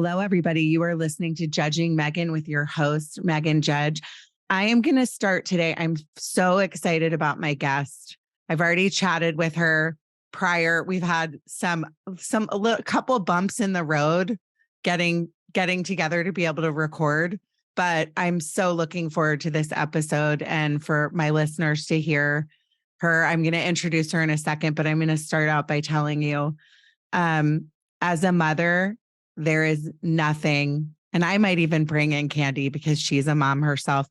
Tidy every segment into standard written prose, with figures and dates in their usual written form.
Hello, everybody. You are listening to Judging Meghan with your host, Meghan Judge. I am going to start today. I'm so excited about my guest. I've already chatted with her prior. We've had a couple bumps in the road getting together to be able to record, but I'm so looking forward to this episode and for my listeners to hear her. I'm going to introduce her in a second, but I'm going to start out by telling you, as a mother, there is nothing, and I might even bring in Candy because she's a mom herself,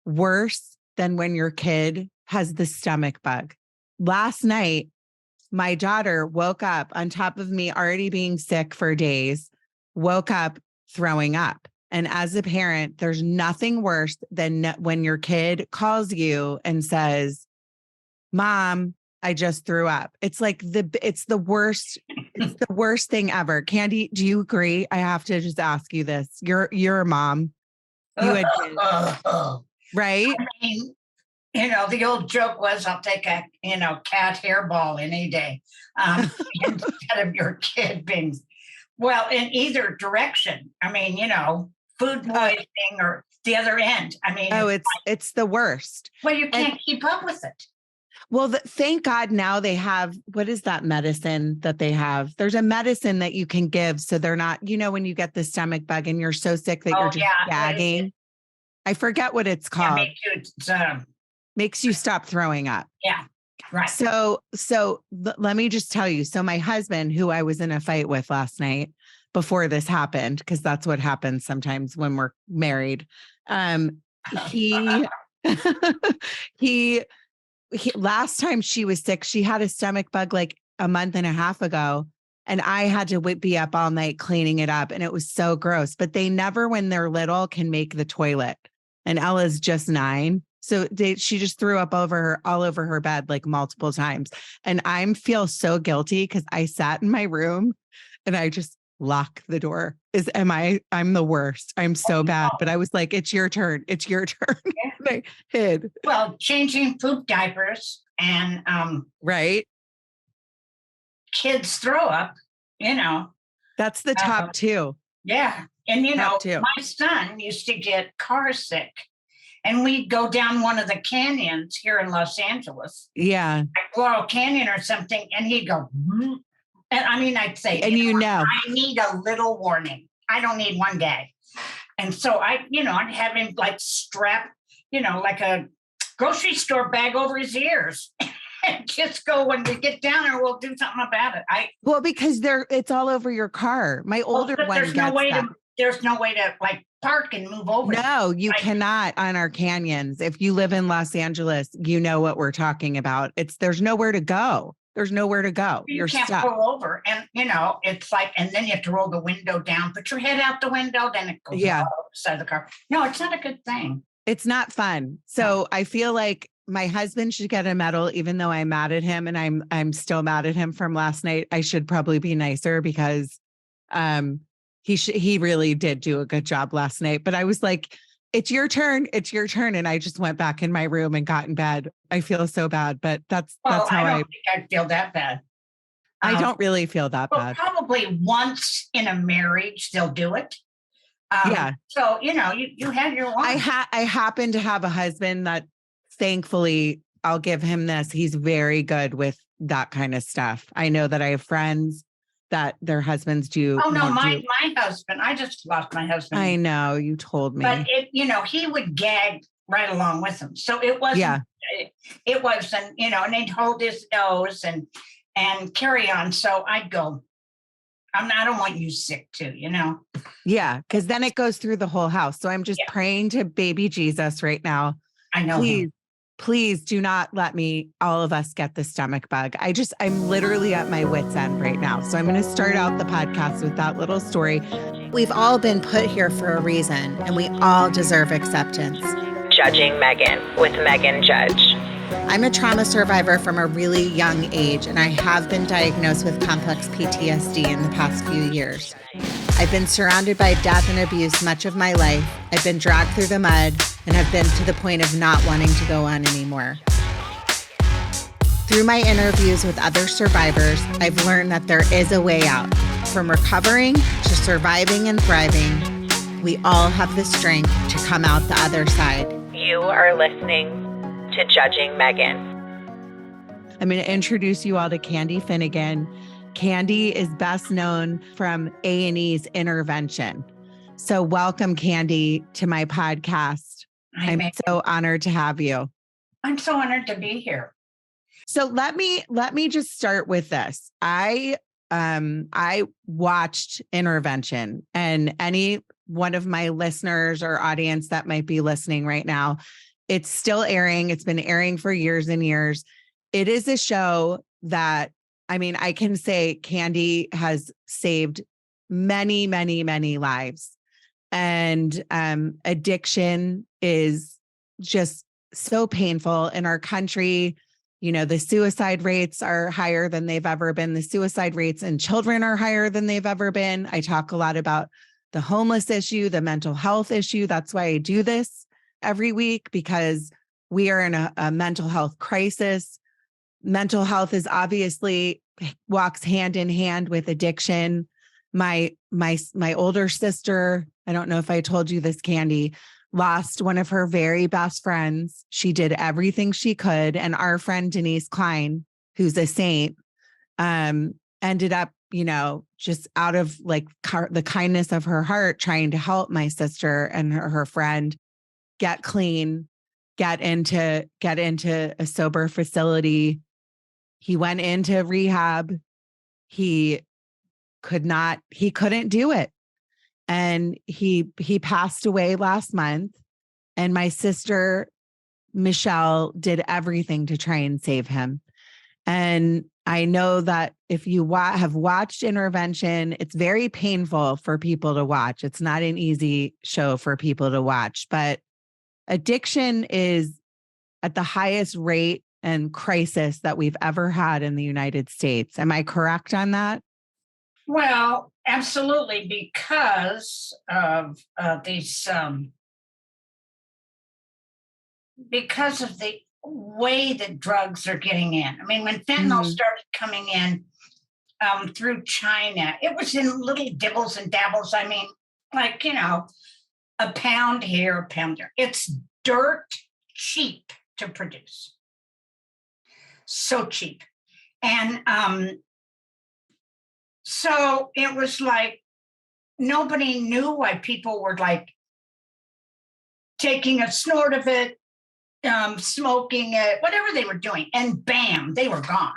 worse than when your kid has the stomach bug. Last night, my daughter woke up on top of me already being sick for days, woke up throwing up. And as a parent, there's nothing worse than when your kid calls you and says, "Mom, I just threw up." It's like it's the worst thing ever. Candy, do you agree? I have to just ask you this. You're a mom. You had kids, right? I mean, the old joke was, I'll take a, cat hairball any day, instead of your kid being, well, in either direction. I mean, food poisoning or the other end. I mean, it's the worst. Well, you can't keep up with it. Well, thank God now they have, what is that medicine that they have? There's a medicine that you can give. So they're not, when you get the stomach bug and you're so sick that you're just gagging. I forget what it's called. Makes you stop throwing up. Yeah. Right. So let me just tell you. So my husband, who I was in a fight with last night before this happened, because that's what happens sometimes when we're married. He last time she was sick, she had a stomach bug like a month and a half ago. And I had to be up all night cleaning it up. And it was so gross, but they never, when they're little, can make the toilet. And Ella's just 9. So she just threw up all over her bed, like multiple times. And I feel so guilty because I sat in my room and I just locked the door. I'm the worst. I'm so bad. But I was like, it's your turn. It's your turn. Yeah. I hid. Well, changing poop diapers and right. Kids throw up, That's the top 2. Yeah. And my son used to get car sick. And we'd go down one of the canyons here in Los Angeles. Yeah. Like Laurel Canyon or something. And he'd go, and I'd say, and I need a little warning. I don't need one gag. And so I'd have him like strap, like a grocery store bag over his ears and just go, when we get down there, we'll do something about it. Well, because it's all over your car. My older one there's no way to like park and move over. No, you cannot on our canyons. If you live in Los Angeles, you know what we're talking about. There's nowhere to go. There's nowhere to go. You can't pull over. And, it's like, and then you have to roll the window down, put your head out the window, then it goes outside the car. No, it's not a good thing. It's not fun. So I feel like my husband should get a medal, even though I'm mad at him and I'm still mad at him from last night. I should probably be nicer because he really did do a good job last night. But I was like, it's your turn. It's your turn. And I just went back in my room and got in bed. I feel so bad, but that's how I don't think I feel that bad. I don't really feel that bad. Probably once in a marriage, they'll do it. Yeah. So, you have your one. I happen to have a husband that, thankfully, I'll give him this. He's very good with that kind of stuff. I know that I have friends that their husbands do. Oh no, my husband. I just lost my husband. I know, you told me. But he would gag right along with him. So it wasn't. Yeah. It wasn't. And he'd hold his nose and carry on. So I'd go, I don't want you sick too. Yeah, because then it goes through the whole house. So I'm just praying to baby Jesus right now. I know. Please do not let all of us get the stomach bug. I'm literally at my wit's end right now. So I'm going to start out the podcast with that little story. We've all been put here for a reason, and we all deserve acceptance. Judging Meghan with Meghan Judge. I'm a trauma survivor from a really young age, and I have been diagnosed with complex PTSD in the past few years. I've been surrounded by death and abuse much of my life. I've been dragged through the mud and have been to the point of not wanting to go on anymore. Through my interviews with other survivors, I've learned that there is a way out, from recovering to surviving and thriving, we all have the strength to come out the other side. You are listening to Judging Meghan. I'm going to introduce you all to Candy Finnigan. Candy is best known from A&E's Intervention. So welcome, Candy, to my podcast. I'm so honored to have you. I'm so honored to be here. So let me just start with this. I watched Intervention, and any one of my listeners or audience that might be listening right now, it's still airing. It's been airing for years and years. It is a show that, I mean, I can say Candy has saved many, many, many lives. And addiction is just so painful in our country. You know, the suicide rates are higher than they've ever been. The suicide rates in children are higher than they've ever been. I talk a lot about the homeless issue, the mental health issue. That's why I do this every week, because we are in a mental health crisis. Mental health is obviously walks hand in hand with addiction. My older sister, I don't know if I told you this, Candy, lost one of her very best friends. She did everything she could. And our friend, Denise Klein, who's a saint, ended up, just out of the kindness of her heart, trying to help my sister and her friend get clean, get into a sober facility. He went into rehab. He couldn't do it. And he passed away last month. And my sister, Michelle, did everything to try and save him. And I know that if you have watched Intervention, it's very painful for people to watch. It's not an easy show for people to watch, but addiction is at the highest rate and crisis that we've ever had in the United States. Am I correct on that? Well, absolutely, because of because of the way that drugs are getting in. I mean, when fentanyl started coming in through China, it was in little dibbles and dabbles. I mean, a pound here, a pound there. It's dirt cheap to produce. So cheap. And so it was like nobody knew why people were taking a snort of it, smoking it, whatever they were doing, and bam, they were gone.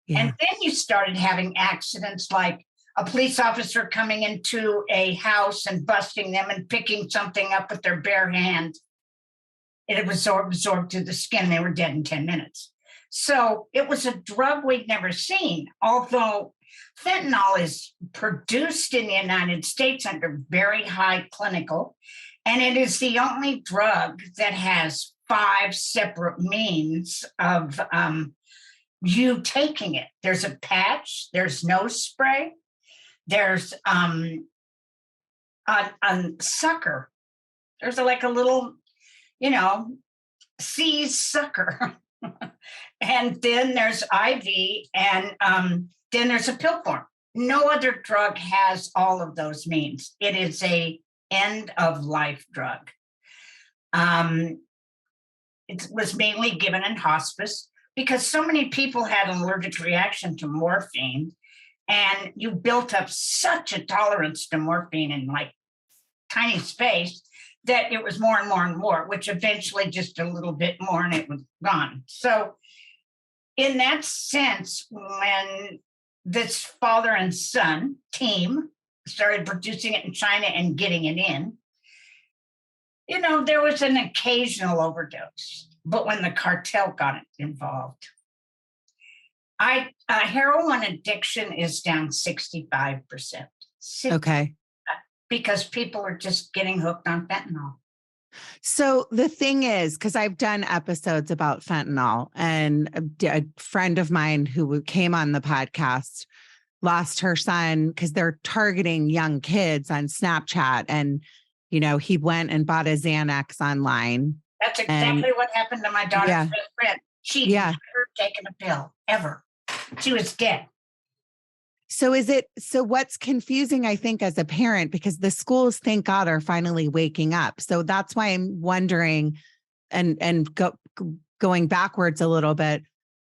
Yeah. And then you started having accidents like a police officer coming into a house and busting them and picking something up with their bare hand. It was absorbed through the skin. They were dead in 10 minutes. So it was a drug we'd never seen, although fentanyl is produced in the United States under very high clinical, and it is the only drug that has 5 separate means of you taking it. There's a patch, there's nose spray, there's a sucker. There's a little, seize sucker. And then there's IV, and then there's a pill form. No other drug has all of those means. It is a end of life drug. It was mainly given in hospice because so many people had an allergic reaction to morphine, and you built up such a tolerance to morphine in tiny space that it was more and more and more, which eventually just a little bit more and it was gone. So in that sense, when this father and son team started producing it in China and getting it in, there was an occasional overdose. But when the cartel got involved, heroin addiction is down 65%. Okay. Because people are just getting hooked on fentanyl. So the thing is, because I've done episodes about fentanyl, and a friend of mine who came on the podcast lost her son because they're targeting young kids on Snapchat. And, he went and bought a Xanax online. That's exactly what happened to my daughter's best friend. She never taken a pill, ever. She was dead. So what's confusing, I think, as a parent, because the schools, thank God, are finally waking up. So that's why I'm wondering going backwards a little bit,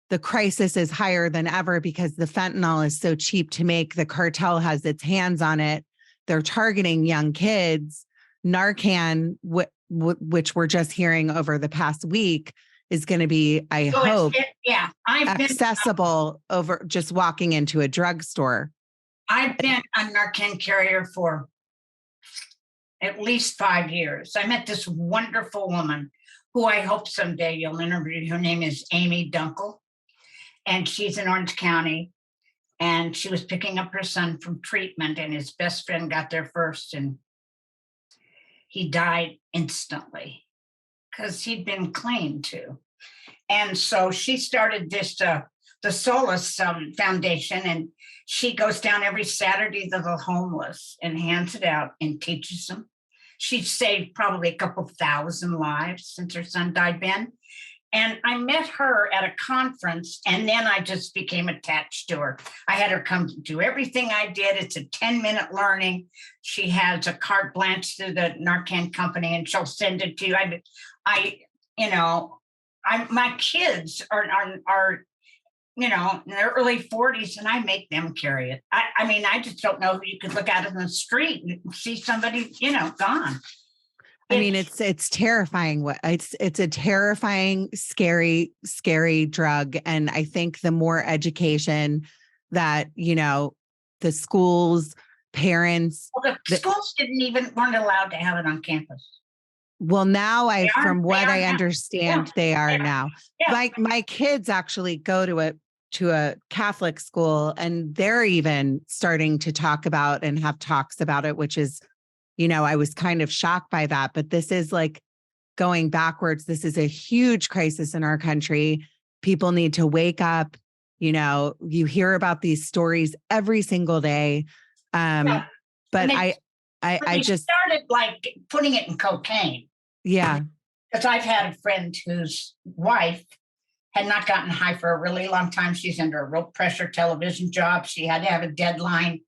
the crisis is higher than ever because the fentanyl is so cheap to make. The cartel has its hands on it. They're targeting young kids. Narcan, which we're just hearing over the past week, is going to be, I hope, accessible over just walking into a drugstore. I've been a Narcan carrier for at least 5 years. I met this wonderful woman who I hope someday you'll interview. Her name is Amy Dunkel, and she's in Orange County. And she was picking up her son from treatment, and his best friend got there first, and he died instantly because he'd been clean too. And so she started this, the Solace Foundation, and she goes down every Saturday to the homeless and hands it out and teaches them. She's saved probably a couple thousand lives since her son died, Ben. And I met her at a conference, and then I just became attached to her. I had her come do everything I did. It's a 10-minute learning. She has a carte blanche through the Narcan company, and she'll send it to you. My kids are in their early 40s, and I make them carry it. I just don't know who you could look out in the street and see somebody, gone. I mean, it's terrifying. It's a terrifying, scary drug. And I think the more education that, the schools, parents. Well, the schools weren't allowed to have it on campus. Well, now from what I understand, they are now. Yeah. My kids actually go to a Catholic school, and they're even starting to talk about and have talks about it, which is, I was kind of shocked by that. But this is like going backwards. This is a huge crisis in our country. People need to wake up. You hear about these stories every single day. But I just started like putting it in cocaine. Yeah. Because I've had a friend whose wife had not gotten high for a really long time. She's under a real pressure television job. She had to have a deadline.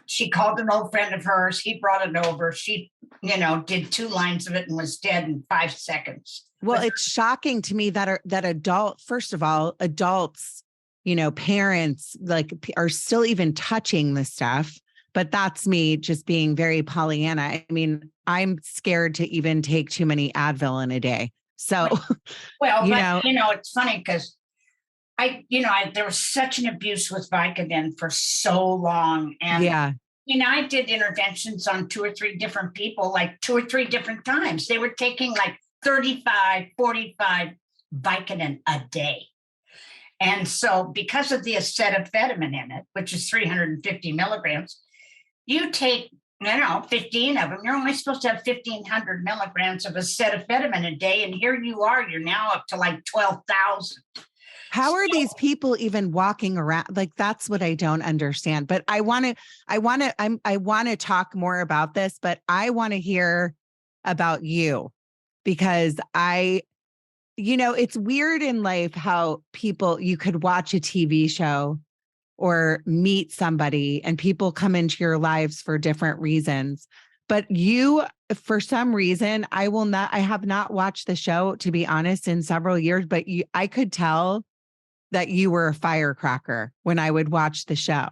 She called an old friend of hers. He brought it over. She, did 2 lines of it and was dead in 5 seconds. Well, it's shocking to me that first of all, adults, parents are still even touching this stuff. But that's me just being very Pollyanna. I mean, I'm scared to even take too many Advil in a day. So, it's funny because there was such an abuse with Vicodin for so long. And I did interventions on 2 or 3 different people, like 2 or 3 different times. They were taking like 35, 45 Vicodin a day. And so because of the acetaminophen in it, which is 350 milligrams, you take, 15 of them, you're only supposed to have 1,500 milligrams of acetaminophen a day. And here you are, you're now up to like 12,000. How are these people even walking around? Like, that's what I don't understand. But I want to talk more about this, but I want to hear about you, because it's weird in life how you could watch a TV show or meet somebody and people come into your lives for different reasons. But you, for some reason, I have not watched the show, to be honest, in several years, but I could tell that you were a firecracker when I would watch the show.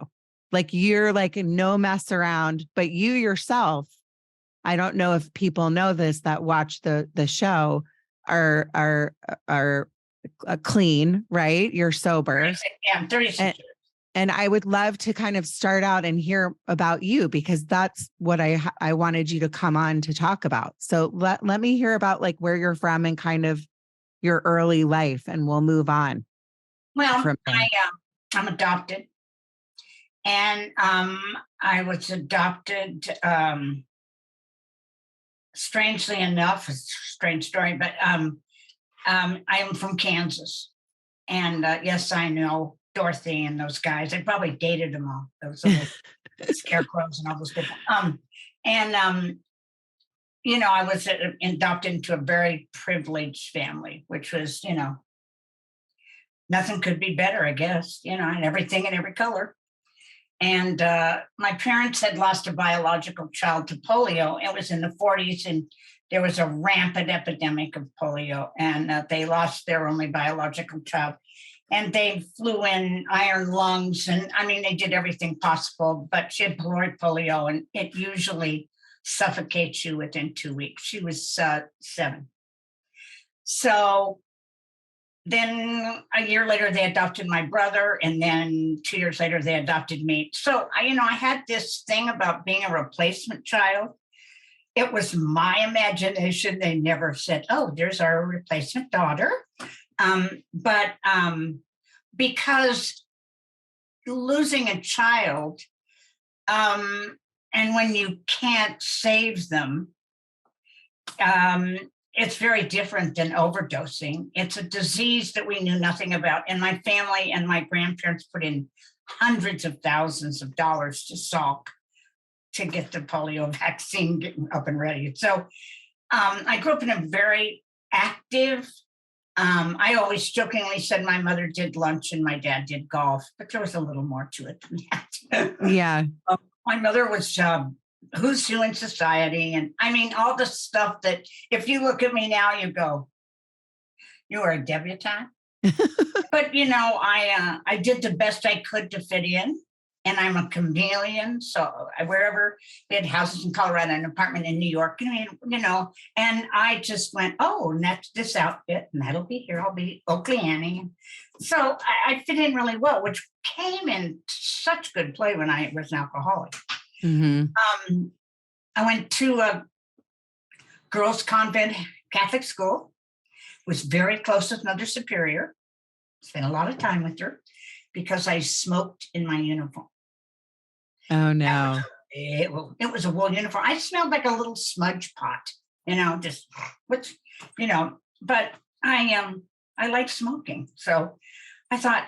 Like, you're like no mess around, but you yourself, I don't know if people know this that watch the show are clean, right? You're sober. Yeah, I'm 36 years. And I would love to kind of start out and hear about you, because that's what I wanted you to come on to talk about. So let me hear about like where you're from and kind of your early life, and we'll move on. Well, I'm adopted, and I was adopted, strangely enough, it's a strange story, but I am from Kansas. And yes, I know Dorothy and those guys. I probably dated them all, those little scarecrows and all those people. I was adopted into a very privileged family, which was, nothing could be better, I guess, and everything in every color. And my parents had lost a biological child to polio. It was in the 40s, and there was a rampant epidemic of polio, and they lost their only biological child. And they flew in iron lungs, and I mean, they did everything possible, but she had pylori polio, and it usually suffocates you within 2 weeks. She was 7. So then a year later, they adopted my brother, and then 2 years later, they adopted me. So I had this thing about being a replacement child. It was my imagination. They never said, "Oh, there's our replacement daughter." But because losing a child, and when you can't save them, it's very different than overdosing. It's a disease that we knew nothing about. And my family and my grandparents put in hundreds of thousands of dollars to Salk to get the polio vaccine up and ready. So I grew up in a very active, I always jokingly said my mother did lunch and my dad did golf, but there was a little more to it than that. Yeah. My mother was who's who in society. And I mean, all the stuff that if you look at me now, you go, you are a debutante. But, I did the best I could to fit in. And I'm a chameleon. So wherever we had houses in Colorado, an apartment in New York, and I just went, oh, next this outfit, and that'll be here. I'll be Oakley Annie. So I fit in really well, which came in such good play when I was an alcoholic. Mm-hmm. I went to a girls' convent Catholic school, was very close with Mother Superior, spent a lot of time with her because I smoked in my uniform. Oh, no. It was a wool uniform. I smelled like a little smudge pot, but I like smoking. So I thought,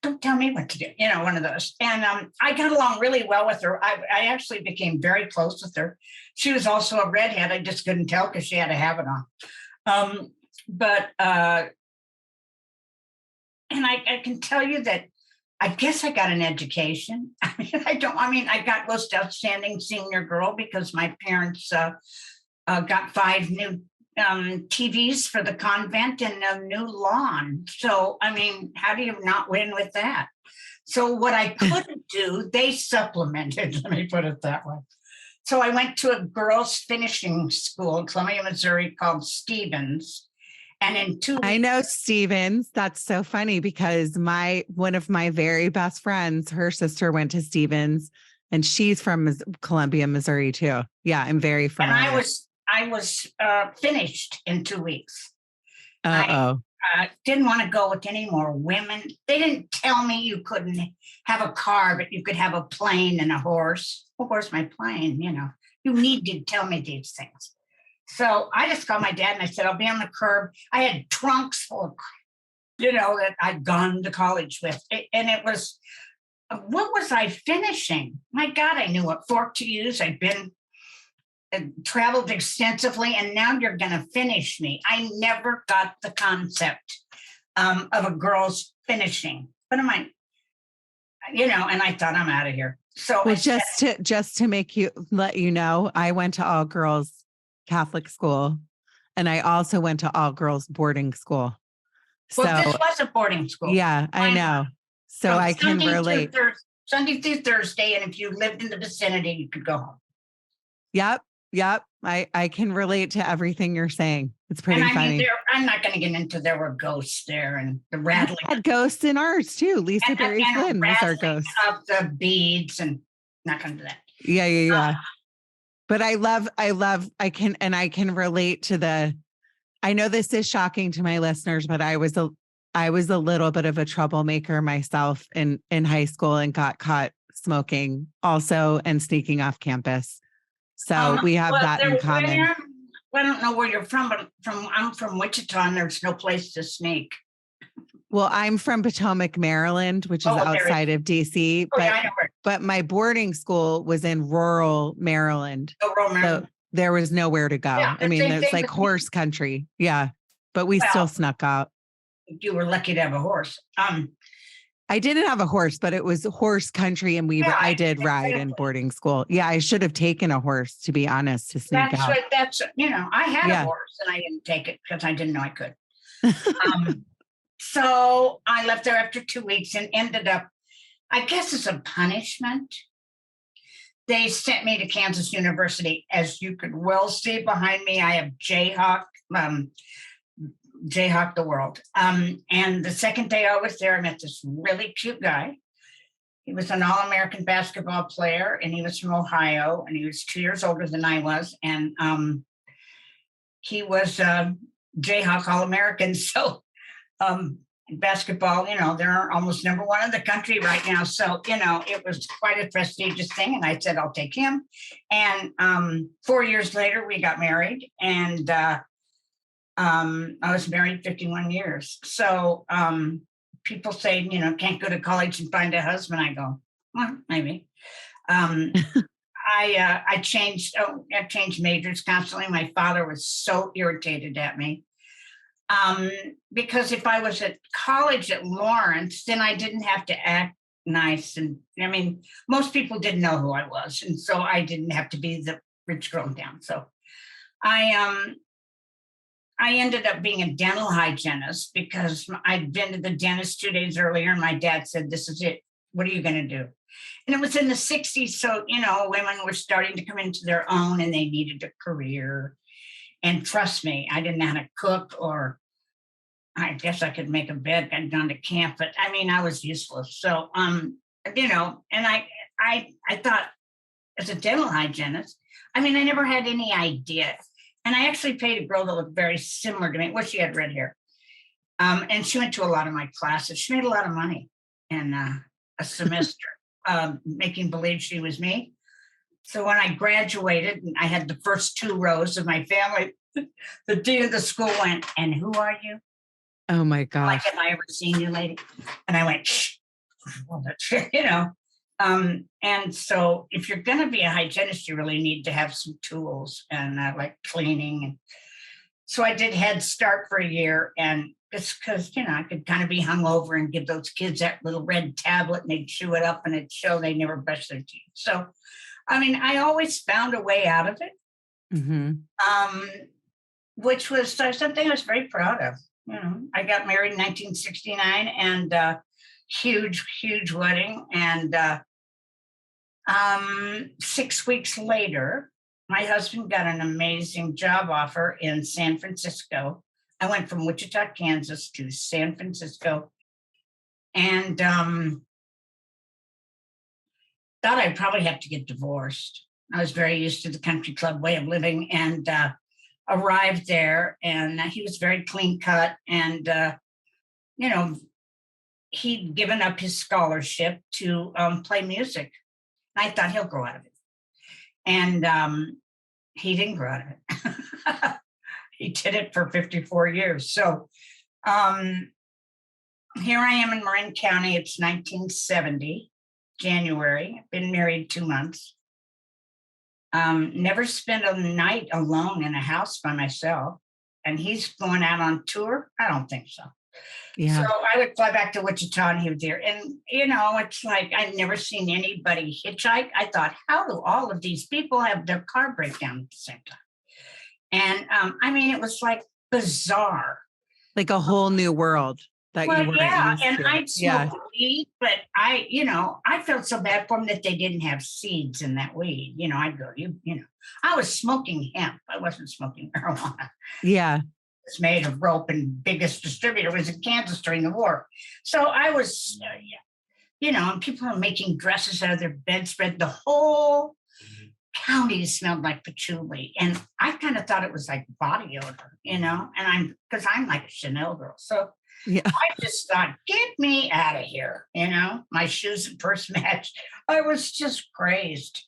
don't tell me what to do, one of those. And I got along really well with her. I actually became very close with her. She was also a redhead. I just couldn't tell because she had a habit on. And I can tell you that I guess I got an education. I got most outstanding senior girl because my parents got 5 new TVs for the convent and a new lawn. So, how do you not win with that? So what I couldn't do, they supplemented, let me put it that way. So I went to a girls' finishing school in Columbia, Missouri called Stevens. And in 2 weeks, I know Stevens. That's so funny because one of my very best friends, her sister went to Stevens, and she's from Columbia, Missouri too. Yeah, I'm very familiar. And I was finished in 2 weeks. Uh-oh. I didn't want to go with any more women. They didn't tell me you couldn't have a car, but you could have a plane and a horse. Of course, my plane, you need to tell me these things. So I just called my dad and I said, I'll be on the curb. I had trunks full of, that I'd gone to college with. And it was, what was I finishing? My God, I knew what fork to use. I'd been traveled extensively, and now you're going to finish me. I never got the concept of a girl's finishing. What am I, and I thought, I'm out of here. So well, just to let you know, I went to all girls Catholic school, and I also went to all girls boarding school. Well, this was a boarding school. Yeah, I know. So I can relate. Sunday through Thursday, and if you lived in the vicinity, you could go home. Yep. I can relate to everything you're saying. It's pretty funny. I'm not going to get into there were ghosts there and the rattling. We had ghosts in ours too. Lisa Berry Flynn was our ghost. Of the beads, and not going to do that. Yeah. But I can relate to I know this is shocking to my listeners, but I was a little bit of a troublemaker myself in high school and got caught smoking also and sneaking off campus. So we have that in common. I don't know where you're from, but I'm from Wichita, and there's no place to sneak. Well, I'm from Potomac, Maryland, which is outside of DC, but my boarding school was in rural Maryland. Rural Maryland. So there was nowhere to go. Yeah, it's like horse country. Yeah. But we still snuck out. You were lucky to have a horse. I didn't have a horse, but it was horse country, and Yeah, I did ride in exactly. boarding school. Yeah, I should have taken a horse, to be honest, to sneak out. I had a Yeah. horse and I didn't take it because I didn't know I could. Um, so I left there after 2 weeks and ended up, I guess as a punishment, they sent me to Kansas University. As you could well see behind me, I have Jayhawk the world. And the second day I was there, I met this really cute guy. He was an All-American basketball player, and he was from Ohio, and he was 2 years older than I was. And he was Jayhawk All-American. So basketball, they're almost number one in the country right now. So, it was quite a prestigious thing. And I said, I'll take him. And 4 years later, we got married. And I was married 51 years. So people say, can't go to college and find a husband. I go, well, maybe. I changed majors constantly. My father was so irritated at me. Because if I was at college at Lawrence, then I didn't have to act nice. And I mean, most people didn't know who I was. And so I didn't have to be the rich girl in town. So I ended up being a dental hygienist because I'd been to the dentist 2 days earlier, and my dad said, this is it. What are you going to do? And it was in the 60s. So, women were starting to come into their own and they needed a career. And trust me, I didn't know how to cook, or I guess I could make a bed. I'd gone to camp, but I mean, I was useless. So, and I thought, as a dental hygienist, I mean, I never had any idea. And I actually paid a girl that looked very similar to me. Well, she had red hair. And she went to a lot of my classes. She made a lot of money in a semester, making believe she was me. So when I graduated and I had the first 2 rows of my family, the dean of the school went, and who are you? Oh my Like, gosh. have I ever seen you, lady? And I went, shh. Well, that's, and so if you're going to be a hygienist, you really need to have some tools and like cleaning. And so I did Head Start for a year, and it's because, I could kind of be hungover and give those kids that little red tablet and they'd chew it up and it'd show they never brushed their teeth. So, I mean, I always found a way out of it, which was something I was very proud of. I got married in 1969 and huge, huge wedding. And 6 weeks later, my husband got an amazing job offer in San Francisco. I went from Wichita, Kansas to San Francisco, and thought I'd probably have to get divorced. I was very used to the country club way of living, and arrived there, and he was very clean cut, and he'd given up his scholarship to play music. I thought he'll grow out of it. And he didn't grow out of it. He did it for 54 years. So here I am in Marin County. It's 1970, January. I've been married 2 months. Never spent a night alone in a house by myself. And he's going out on tour? I don't think so. Yeah. So I would fly back to Wichita and he was there. And, it's like I'd never seen anybody hitchhike. I thought, how do all of these people have their car break down at the same time? And I mean, it was like bizarre. Like a whole new world that you weren't used and to. I'd smoked weed, but I felt so bad for them that they didn't have seeds in that weed. I'd go, I was smoking hemp. I wasn't smoking marijuana. Yeah. It's made of rope, and biggest distributor was in Kansas during the war. So I was, and people were making dresses out of their bedspread. The whole county smelled like patchouli. And I kind of thought it was like body odor, and because I'm like a Chanel girl. So yeah. I just thought, get me out of here. My shoes and purse matched. I was just crazed.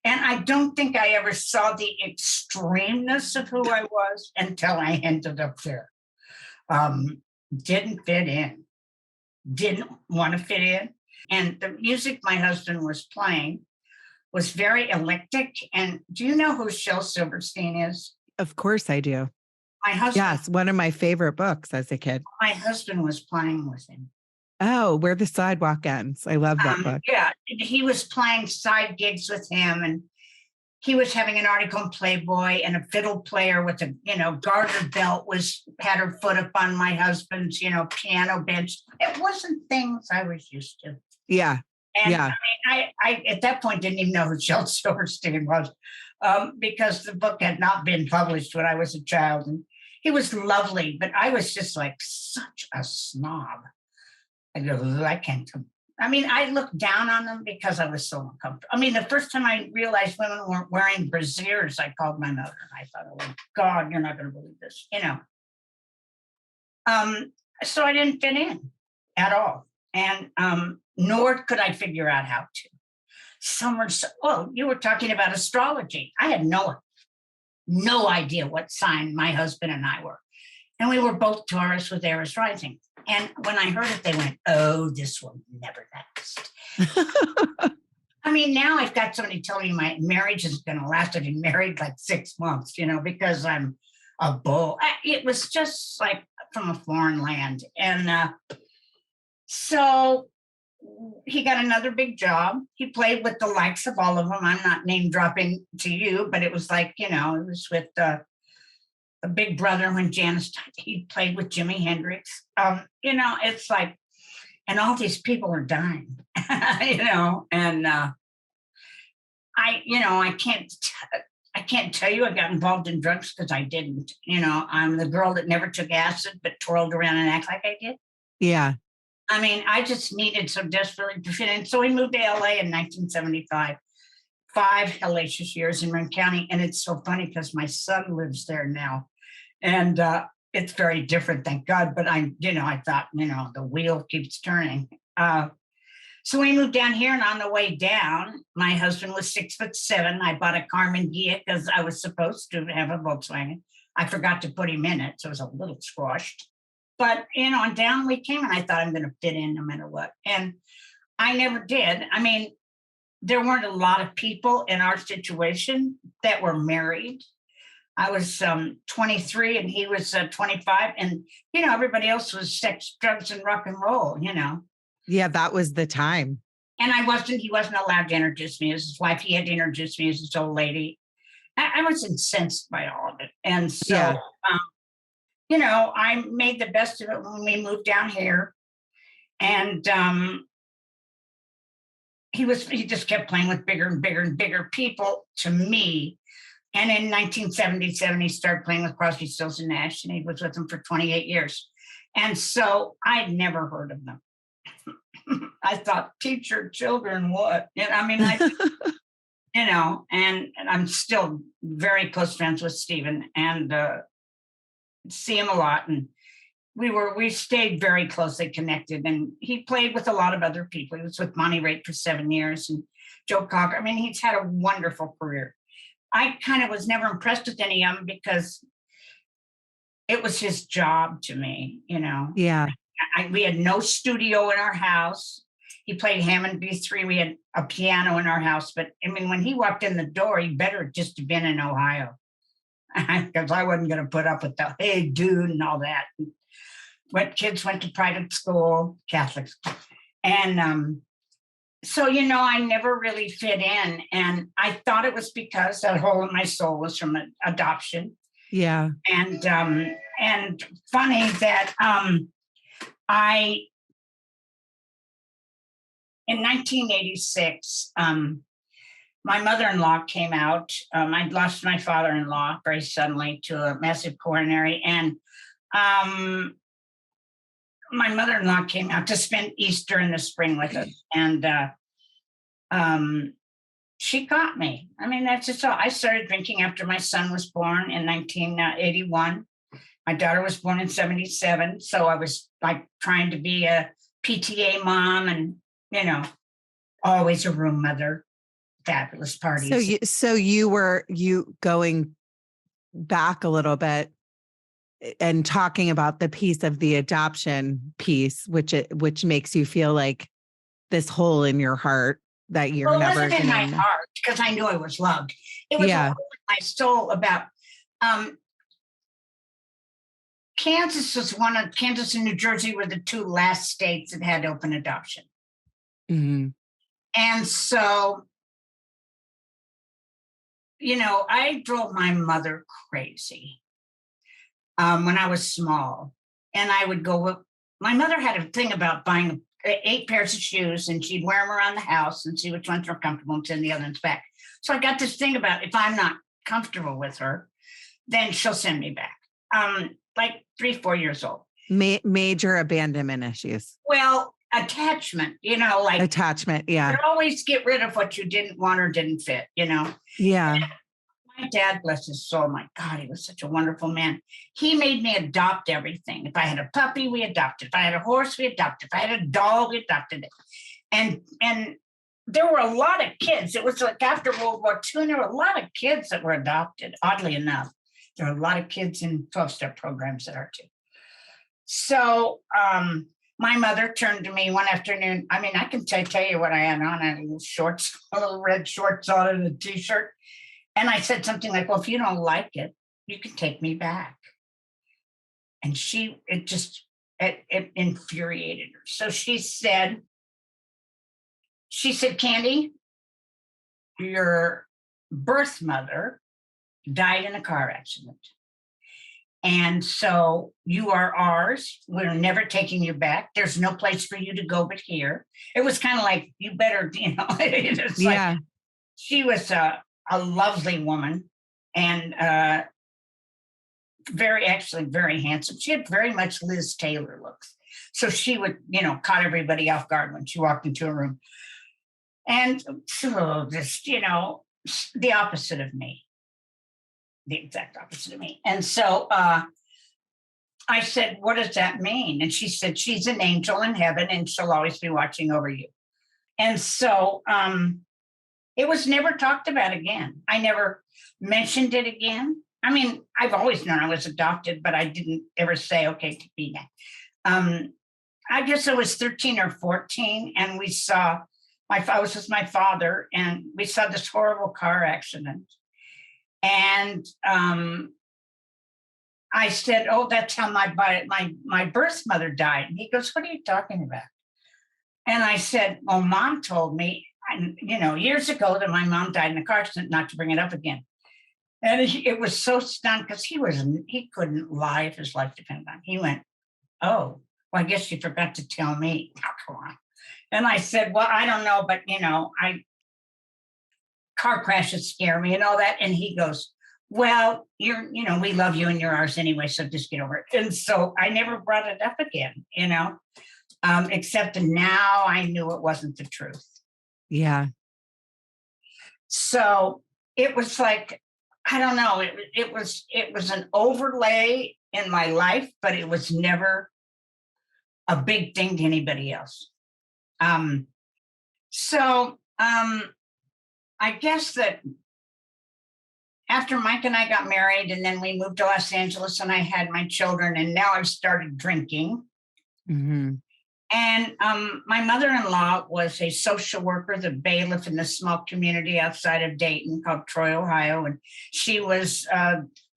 And I don't think I ever saw the extremeness of who I was until I ended up there. Didn't fit in. Didn't want to fit in. And the music my husband was playing was very eclectic. And do you know who Shel Silverstein is? Of course I do. My husband. Yes, one of my favorite books as a kid. My husband was playing with him. Oh, Where the Sidewalk Ends. I love that book. Yeah, he was playing side gigs with him, and he was having an article in Playboy, and a fiddle player with a, garter belt had her foot up on my husband's, piano bench. It wasn't things I was used to. Yeah. And Yeah. I at that point didn't even know who Shel Silverstein was, because the book had not been published when I was a child. And he was lovely, but I was just like such a snob. I go, "Ugh, I can't." I looked down on them because I was so uncomfortable. The first time I realized women weren't wearing brassieres, I called my mother and I thought, "Oh God, you're not going to believe this," So I didn't fit in at all, and nor could I figure out how to. You were talking about astrology. I had no idea what sign my husband and I were. And we were both Taurus with Aries rising. And when I heard it, they went, "Oh, this will never last." Now I've got somebody telling me my marriage is going to last. I've been married like 6 months, because I'm a bull. It was just like from a foreign land. And so he got another big job. He played with the likes of all of them. I'm not name dropping to you, but it was like, it was with a Big Brother when Janis died. He played with Jimi Hendrix. It's like, and all these people are dying, and I can't tell you I got involved in drugs because I didn't. I'm the girl that never took acid but twirled around and act like I did. Yeah. I just needed so desperately to fit in. So we moved to LA in 1975. 5 hellacious years in Marin County. And it's so funny because my son lives there now. And it's very different, thank God. But I thought, the wheel keeps turning. So we moved down here, and on the way down, my husband was 6'7". I bought a Carmen Ghia because I was supposed to have a Volkswagen. I forgot to put him in it, so it was a little squashed. But, and down we came, and I thought I'm going to fit in no matter what. And I never did. There weren't a lot of people in our situation that were married. I was 23 and he was 25. And, everybody else was sex, drugs, and rock and roll, Yeah, that was the time. And he wasn't allowed to introduce me as his wife. He had to introduce me as his old lady. I was incensed by all of it. And so, I made the best of it when we moved down here. And he just kept playing with bigger and bigger and bigger people to me. And in 1977, he started playing with Crosby, Stills and Nash, and he was with them for 28 years. And so I'd never heard of them. I thought, teach your children what? And I'm still very close friends with Stephen and see him a lot. And we stayed very closely connected, and he played with a lot of other people. He was with Monty Raitt for 7 years and Joe Cocker. He's had a wonderful career. I kind of was never impressed with any of them because it was his job to me, Yeah. We had no studio in our house. He played Hammond B3. We had a piano in our house. But when he walked in the door, he better just have been in Ohio, because I wasn't going to put up with the, "Hey, dude," and all that. Kids went to private school, Catholic school. And so, I never really fit in. And I thought it was because that hole in my soul was from adoption. Yeah. And funny that in 1986, my mother-in-law came out. I'd lost my father-in-law very suddenly to a massive coronary. And my mother-in-law came out to spend Easter in the spring with us. And she got me. That's just all. I started drinking after my son was born in 1981. My daughter was born in 1977. So I was like trying to be a PTA mom and, always a room mother, fabulous parties. So you going back a little bit and talking about the piece of the adoption piece, which makes you feel like this hole in your heart that you're never going to. It wasn't in my heart because I knew I was loved. It was a hole in my soul about Kansas and New Jersey were the two last states that had open adoption. Mm-hmm. And so, I drove my mother crazy when I was small. And I would go, my mother had a thing about buying 8 pairs of shoes, and she'd wear them around the house and see which ones were comfortable and send the other ones back. So I got this thing about if I'm not comfortable with her, then she'll send me back. Like 3-4 years old. Major abandonment issues. Well, attachment, like attachment. Yeah. You always get rid of what you didn't want or didn't fit, Yeah. My dad, bless his soul, my God, he was such a wonderful man. He made me adopt everything. If I had a puppy, we adopted. If I had a horse, we adopted. If I had a dog, we adopted it. And there were a lot of kids. It was like after World War II, and there were a lot of kids that were adopted, oddly enough. There are a lot of kids in 12-step programs that are too. So my mother turned to me one afternoon. I mean, I can tell you what I had on. I had little red shorts on and a T-shirt. And I said something like, well, if you don't like it, you can take me back. And it infuriated her. So she said, Candy, your birth mother died in a car accident. And so you are ours. We're never taking you back. There's no place for you to go but here. It was kind of like, you better, it's like, she was a lovely woman and very handsome. She had very much Liz Taylor looks. So she would, caught everybody off guard when she walked into a room. And so just, the opposite of me. The exact opposite of me. And so I said, what does that mean? And she said, she's an angel in heaven and she'll always be watching over you. And so it was never talked about again. I never mentioned it again. I mean, I've always known I was adopted, but I didn't ever say, okay, to be that. I guess I was 13 or 14 and I was with my father and we saw this horrible car accident. And I said, oh, that's how my birth mother died. And he goes, what are you talking about? And I said, well, Mom told me, years ago that my mom died in a car accident, not to bring it up again. And it was so stunned because he couldn't lie if his life depended on it. He went, oh, well, I guess you forgot to tell me. Oh, come on. And I said, well, I don't know, but, car crashes scare me and all that. And he goes, well, we love you and you're ours anyway, so just get over it. And so I never brought it up again, except that now I knew it wasn't the truth. Yeah. So it was like, I don't know, it was an overlay in my life, but it was never a big thing to anybody else. I guess that after Mike and I got married and then we moved to Los Angeles and I had my children and now I've started drinking. Mm-hmm. And my mother-in-law was a social worker, the bailiff in the small community outside of Dayton called Troy, Ohio. And she was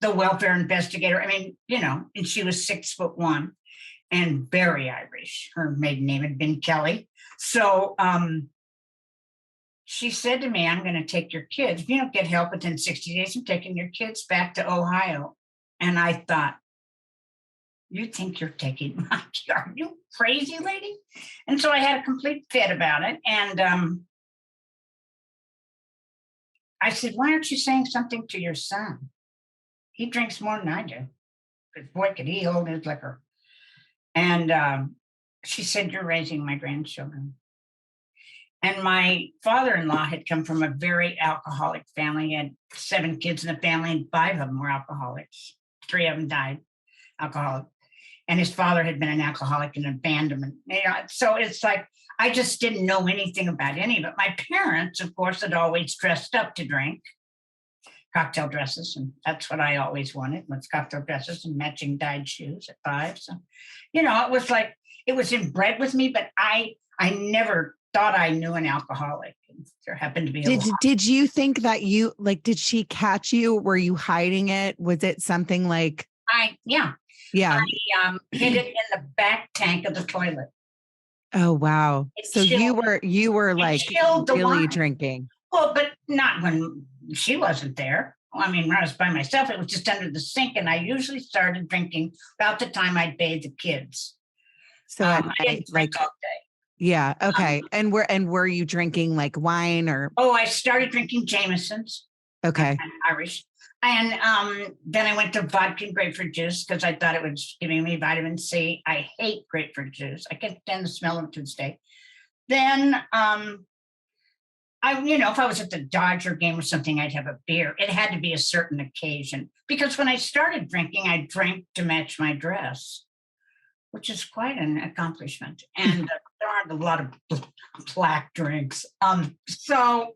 the welfare investigator. I mean, and she was 6'1" and very Irish. Her maiden name had been Kelly. So she said to me, I'm going to take your kids. If you don't get help within 60 days, I'm taking your kids back to Ohio. And I thought, you think you're taking my kid? Are you crazy, lady? And so I had a complete fit about it. And I said, why aren't you saying something to your son? He drinks more than I do. Because boy, could he hold his liquor. And she said, you're raising my grandchildren. And my father-in-law had come from a very alcoholic family. He had 7 kids in the family, and 5 of them were alcoholics. 3 of them died alcoholic. And his father had been an alcoholic in abandonment. So it's like, I just didn't know anything about any of it. My parents, of course, had always dressed up to drink, cocktail dresses. And that's what I always wanted, was cocktail dresses and matching dyed shoes at 5. So, it was like, it was inbred with me, but I never thought I knew an alcoholic. There happened to be Did you think that did she catch you? Were you hiding it? Was it something like? Yeah, Yeah. I hid it in the back tank of the toilet. Oh, wow. It So chilled- you were like chilled the really wine. drinking. Well, but not when she wasn't there. Well, I mean, when I was by myself, it was just under the sink, and I usually started drinking about the time I'd bathe the kids. So at I night, didn't drink like, all day. yeah. Okay. And were you drinking like wine or? Oh, I started drinking Jameson's. Okay. I'm Irish. And then I went to vodka and grapefruit juice because I thought it was giving me vitamin C. I hate grapefruit juice. I can't stand the smell of it to this day. Then if I was at the Dodger game or something, I'd have a beer. It had to be a certain occasion because when I started drinking, I drank to match my dress, which is quite an accomplishment. And there aren't a lot of black drinks. So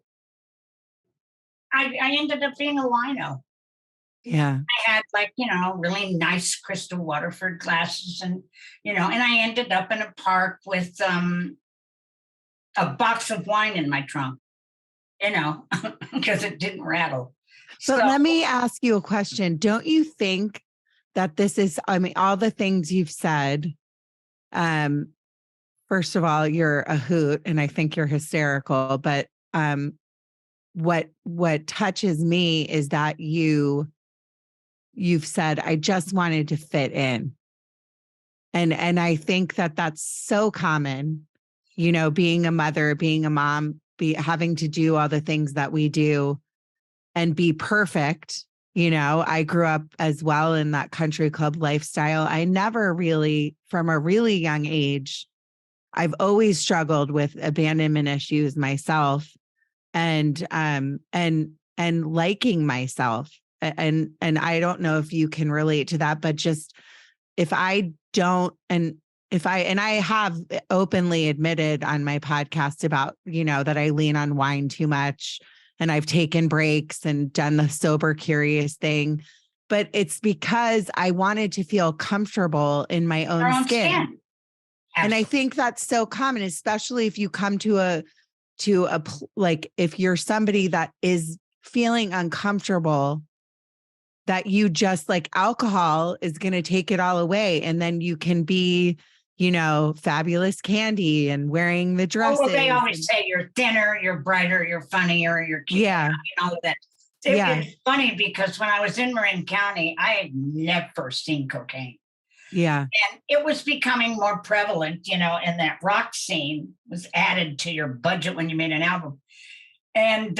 I ended up being a wino. Yeah. I had really nice crystal Waterford glasses and I ended up in a park with a box of wine in my trunk, because it didn't rattle. But So let me ask you a question. Don't you think that this is, I mean, all the things you've said, first of all, you're a hoot and I think you're hysterical, but what touches me is that you've said, I just wanted to fit in. And I think that that's so common, being a mother, being a mom, having to do all the things that we do and be perfect. I grew up as well in that country club lifestyle. I never really, from a really young age, I've always struggled with abandonment issues myself and liking myself. And I don't know if you can relate to that, but just if I don't, and I have openly admitted on my podcast about, that I lean on wine too much and I've taken breaks and done the sober curious thing, but it's because I wanted to feel comfortable in my your own skin. And I think that's so common, especially if you come like if you're somebody that is feeling uncomfortable, that you just like alcohol is going to take it all away. And then you can be, fabulous Candy and wearing the dresses. Oh, well, they always say you're thinner, you're brighter, you're funnier, you're cute, yeah, all of that. It's funny because when I was in Marin County, I had never seen cocaine. Yeah. And it was becoming more prevalent, and that rock scene was added to your budget when you made an album. And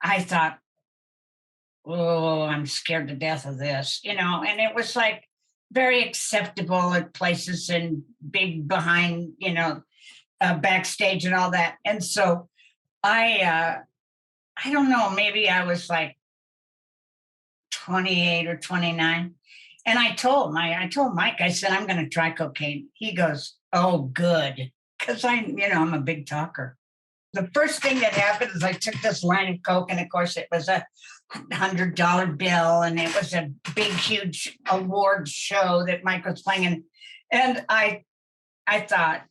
I thought, oh, I'm scared to death of this, and it was like very acceptable at places and big behind, backstage and all that. And so I don't know, maybe I was like 28 or 29. And I told Mike, I said, I'm going to try cocaine. He goes, oh, good. Because I'm a big talker. The first thing that happened is I took this line of Coke, and of course it was a $100 bill, and it was a big, huge award show that Mike was playing. And I thought,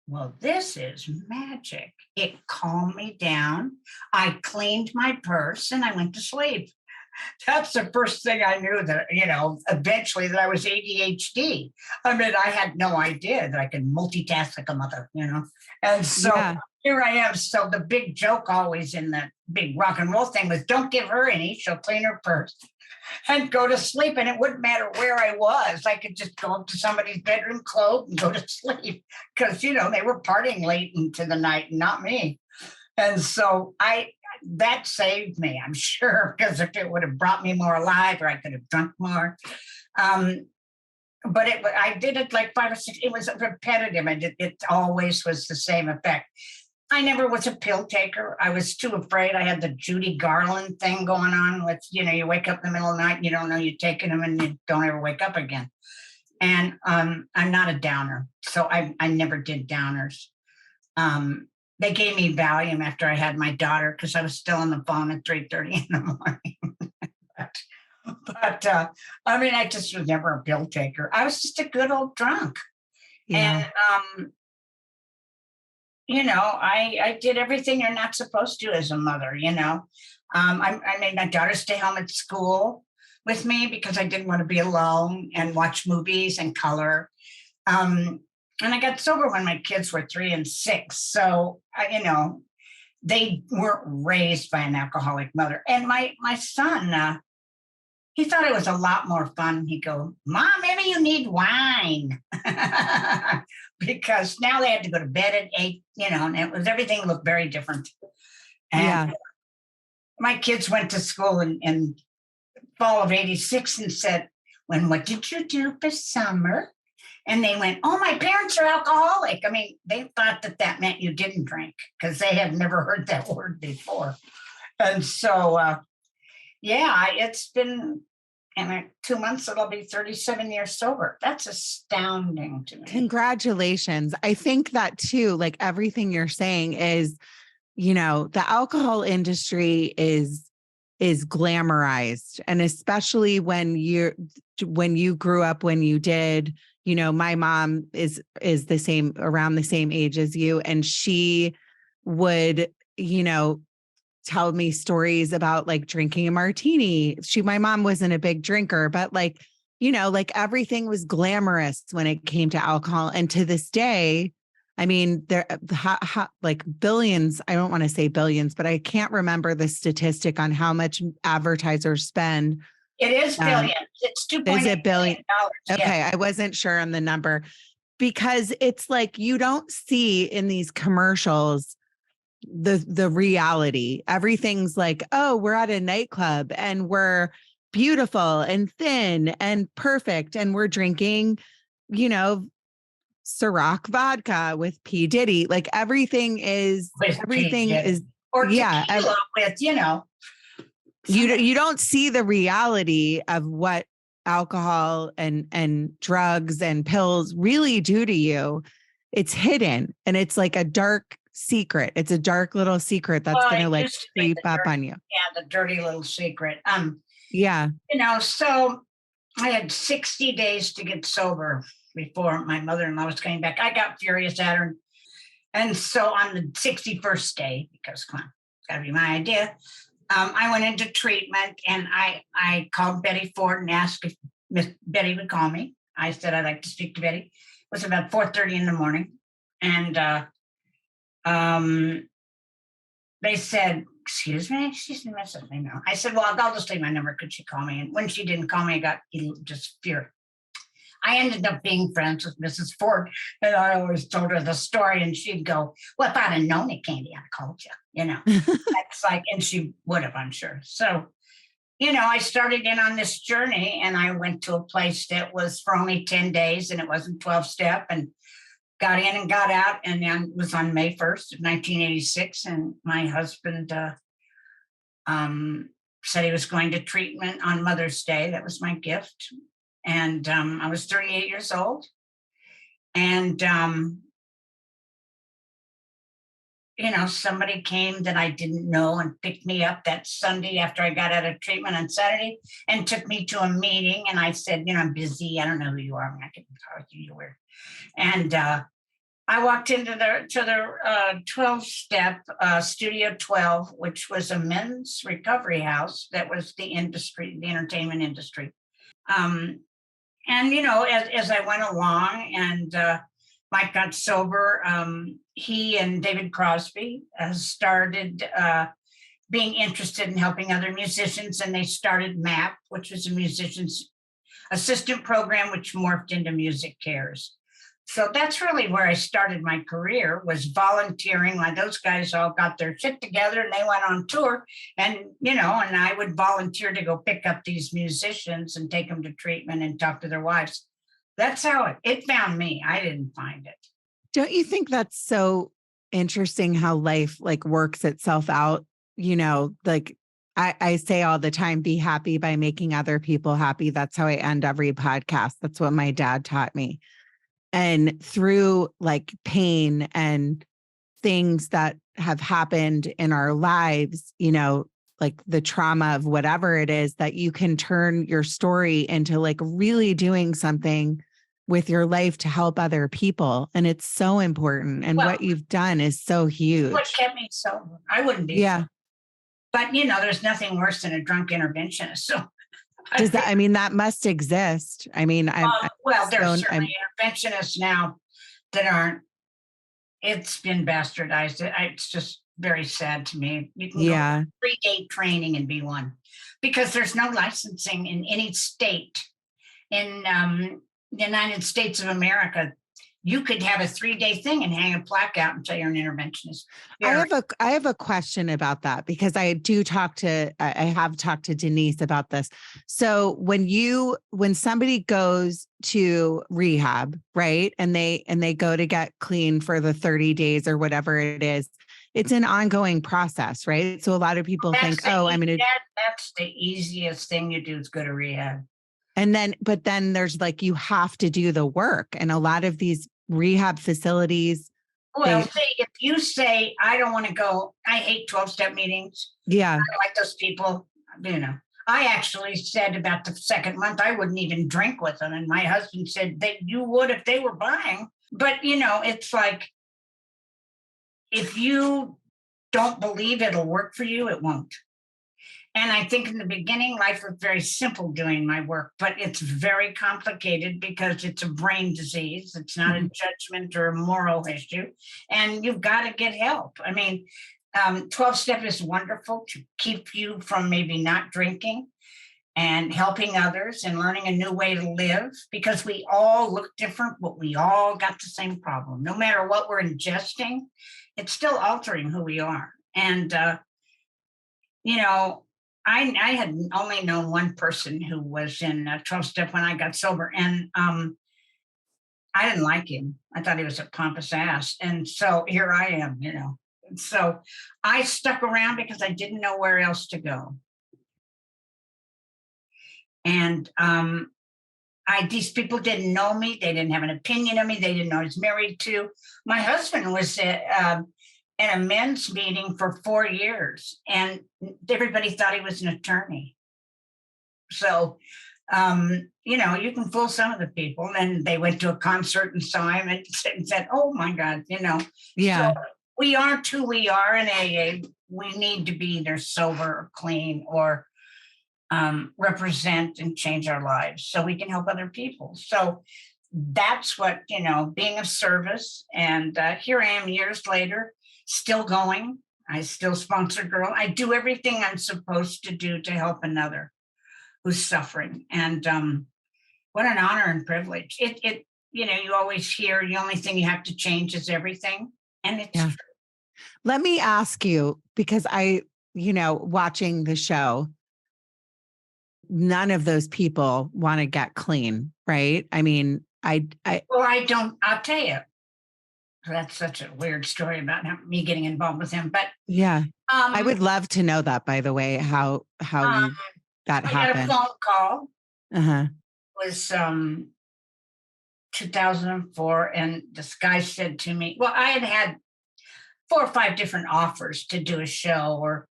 well, this is magic. It calmed me down. I cleaned my purse and I went to sleep. That's the first thing I knew that, eventually that I was ADHD. I mean, I had no idea that I could multitask like a mother, And so here I am. So the big joke always in the big rock and roll thing was, don't give her any, she'll clean her purse and go to sleep. And it wouldn't matter where I was. I could just go up to somebody's bedroom, clothes, and go to sleep because, they were partying late into the night and not me. And so that saved me, I'm sure, because if it would have brought me more alive, or I could have drunk more. But I did it like 5 or 6. It was repetitive, and it always was the same effect. I never was a pill taker. I was too afraid. I had the Judy Garland thing going on with, you wake up in the middle of the night, and you don't know you're taking them, and you don't ever wake up again. And I'm not a downer, so I never did downers. They gave me Valium after I had my daughter because I was still on the phone at 3:30 in the morning. but I mean, I just was never a pill taker. I was just a good old drunk. Yeah. And, I did everything you're not supposed to as a mother, I made my daughter stay home at school. with me because I didn't want to be alone and watch movies and color. And I got sober when my kids were 3 and 6. So, they weren't raised by an alcoholic mother. And my son, he thought it was a lot more fun. He'd go, Mom, maybe you need wine. Because now they had to go to bed at 8, and everything looked very different. And my kids went to school in fall of 86 and said, what did you do for summer? And they went, oh, my parents are alcoholic. I mean, they thought that meant you didn't drink because they had never heard that word before. And so, it's been in 2 months, it'll be 37 years sober. That's astounding to me. Congratulations. I think that too, like everything you're saying is, the alcohol industry is glamorized. And especially when you grew up, when you did, my mom is around the same age as you. And she would, tell me stories about like drinking a martini. My mom wasn't a big drinker, but like everything was glamorous when it came to alcohol. And to this day, I mean, there like billions, I don't want to say billions, but I can't remember the statistic on how much advertisers spend. It is billions. It's $2.8 billion. Okay. Yeah. I wasn't sure on the number because it's like, you don't see in these commercials the reality. Everything's like, oh, we're at a nightclub and we're beautiful and thin and perfect. And we're drinking, Ciroc vodka with P. Diddy. Like everything is, or tequila with, you don't see the reality of what alcohol and drugs and pills really do to you. It's hidden and it's like a dark secret. It's a dark little secret that's going to like creep up on you. Yeah, the dirty little secret. Yeah. So I had 60 days to get sober before my mother-in-law was coming back. I got furious at her. And so on the 61st day, because come on, it's got to be my idea, I went into treatment and I called Betty Ford and asked if Miss Betty would call me. I said, I'd like to speak to Betty. It was about 4:30 in the morning. And they said, excuse me, message me now. I said, well, I'll just leave my number. Could she call me? And when she didn't call me, I got just furious. I ended up being friends with Mrs. Ford, and I always told her the story, and she'd go, well, if I'd have known it, Candy, I'd have called you, That's like, and she would have, I'm sure. So, I started in on this journey, and I went to a place that was for only 10 days, and it wasn't 12-step, and got in and got out, and then it was on May 1st of 1986, and my husband said he was going to treatment on Mother's Day. That was my gift. And I was 38 years old. And, somebody came that I didn't know and picked me up that Sunday after I got out of treatment on Saturday and took me to a meeting. And I said, I'm busy. I don't know who you are. I'm not going to talk to you. You're weird. And I walked into the 12-step Studio 12, which was a men's recovery house that was the entertainment industry. And, as I went along and Mike got sober, he and David Crosby started being interested in helping other musicians. And they started MAP, which was a musician's assistant program, which morphed into Music Cares. So that's really where I started my career, was volunteering. Like those guys all got their shit together and they went on tour, and and I would volunteer to go pick up these musicians and take them to treatment and talk to their wives. That's how it found me. I didn't find it. Don't you think that's so interesting how life like works itself out? Like I say all the time, be happy by making other people happy. That's how I end every podcast. That's what my dad taught me. And through like pain and things that have happened in our lives, like the trauma of whatever it is, that you can turn your story into like really doing something with your life to help other people. And it's so important. And what you've done is so huge. What kept me sober? I wouldn't be. Yeah. But, there's nothing worse than a drunk interventionist. So Does that, I mean, that must exist. I mean, Well, there's so I'm, certainly interventionists now that aren't. It's been bastardized. It's just very sad to me. You can go yeah. 3-day training and be one, because there's no licensing in any state in the United States of America. You could have a 3-day thing and hang a plaque out and say you're an interventionist. I have a question about that, because I have talked to Denise about this. So when somebody goes to rehab, right, and they go to get clean for the 30 days or whatever it is, it's an ongoing process, right? So a lot of people think, that's the easiest thing you do is go to rehab. but then there's like, you have to do the work. And a lot of these rehab facilities, Well, if you say, I don't want to go, I hate 12-step meetings. yeah, I don't like those people, I actually said about the second month, I wouldn't even drink with them. And my husband said that you would if they were buying. But, it's like, if you don't believe it'll work for you, it won't. And I think in the beginning, life was very simple doing my work, but it's very complicated because it's a brain disease. It's not a judgment or a moral issue. And you've got to get help. I mean, 12-step is wonderful to keep you from maybe not drinking and helping others and learning a new way to live, because we all look different, but we all got the same problem. No matter what we're ingesting, it's still altering who we are. And, I had only known one person who was in 12-step when I got sober, and I didn't like him. I thought he was a pompous ass. And so here I am, And so I stuck around because I didn't know where else to go. And these people didn't know me. They didn't have an opinion of me. They didn't know I was married to. My husband was in a men's meeting for 4 years, and everybody thought he was an attorney. So, you can fool some of the people. And they went to a concert and saw him and said, oh my God, yeah. So we aren't who we are in AA. We need to be either sober or clean or represent and change our lives so we can help other people. So that's what, being of service. And here I am years later, still going. I still sponsor girl. I do everything I'm supposed to do to help another who's suffering. And what an honor and privilege. You always hear the only thing you have to change is everything. And it's true. Let me ask you, because watching the show, none of those people want to get clean, right? I mean, I'll tell you. That's such a weird story about me getting involved with him. But yeah, I would love to know that, by the way, how that happened. I got a phone call. Uh-huh. It was 2004. And this guy said to me, well, I had 4 or 5 different offers to do a show or,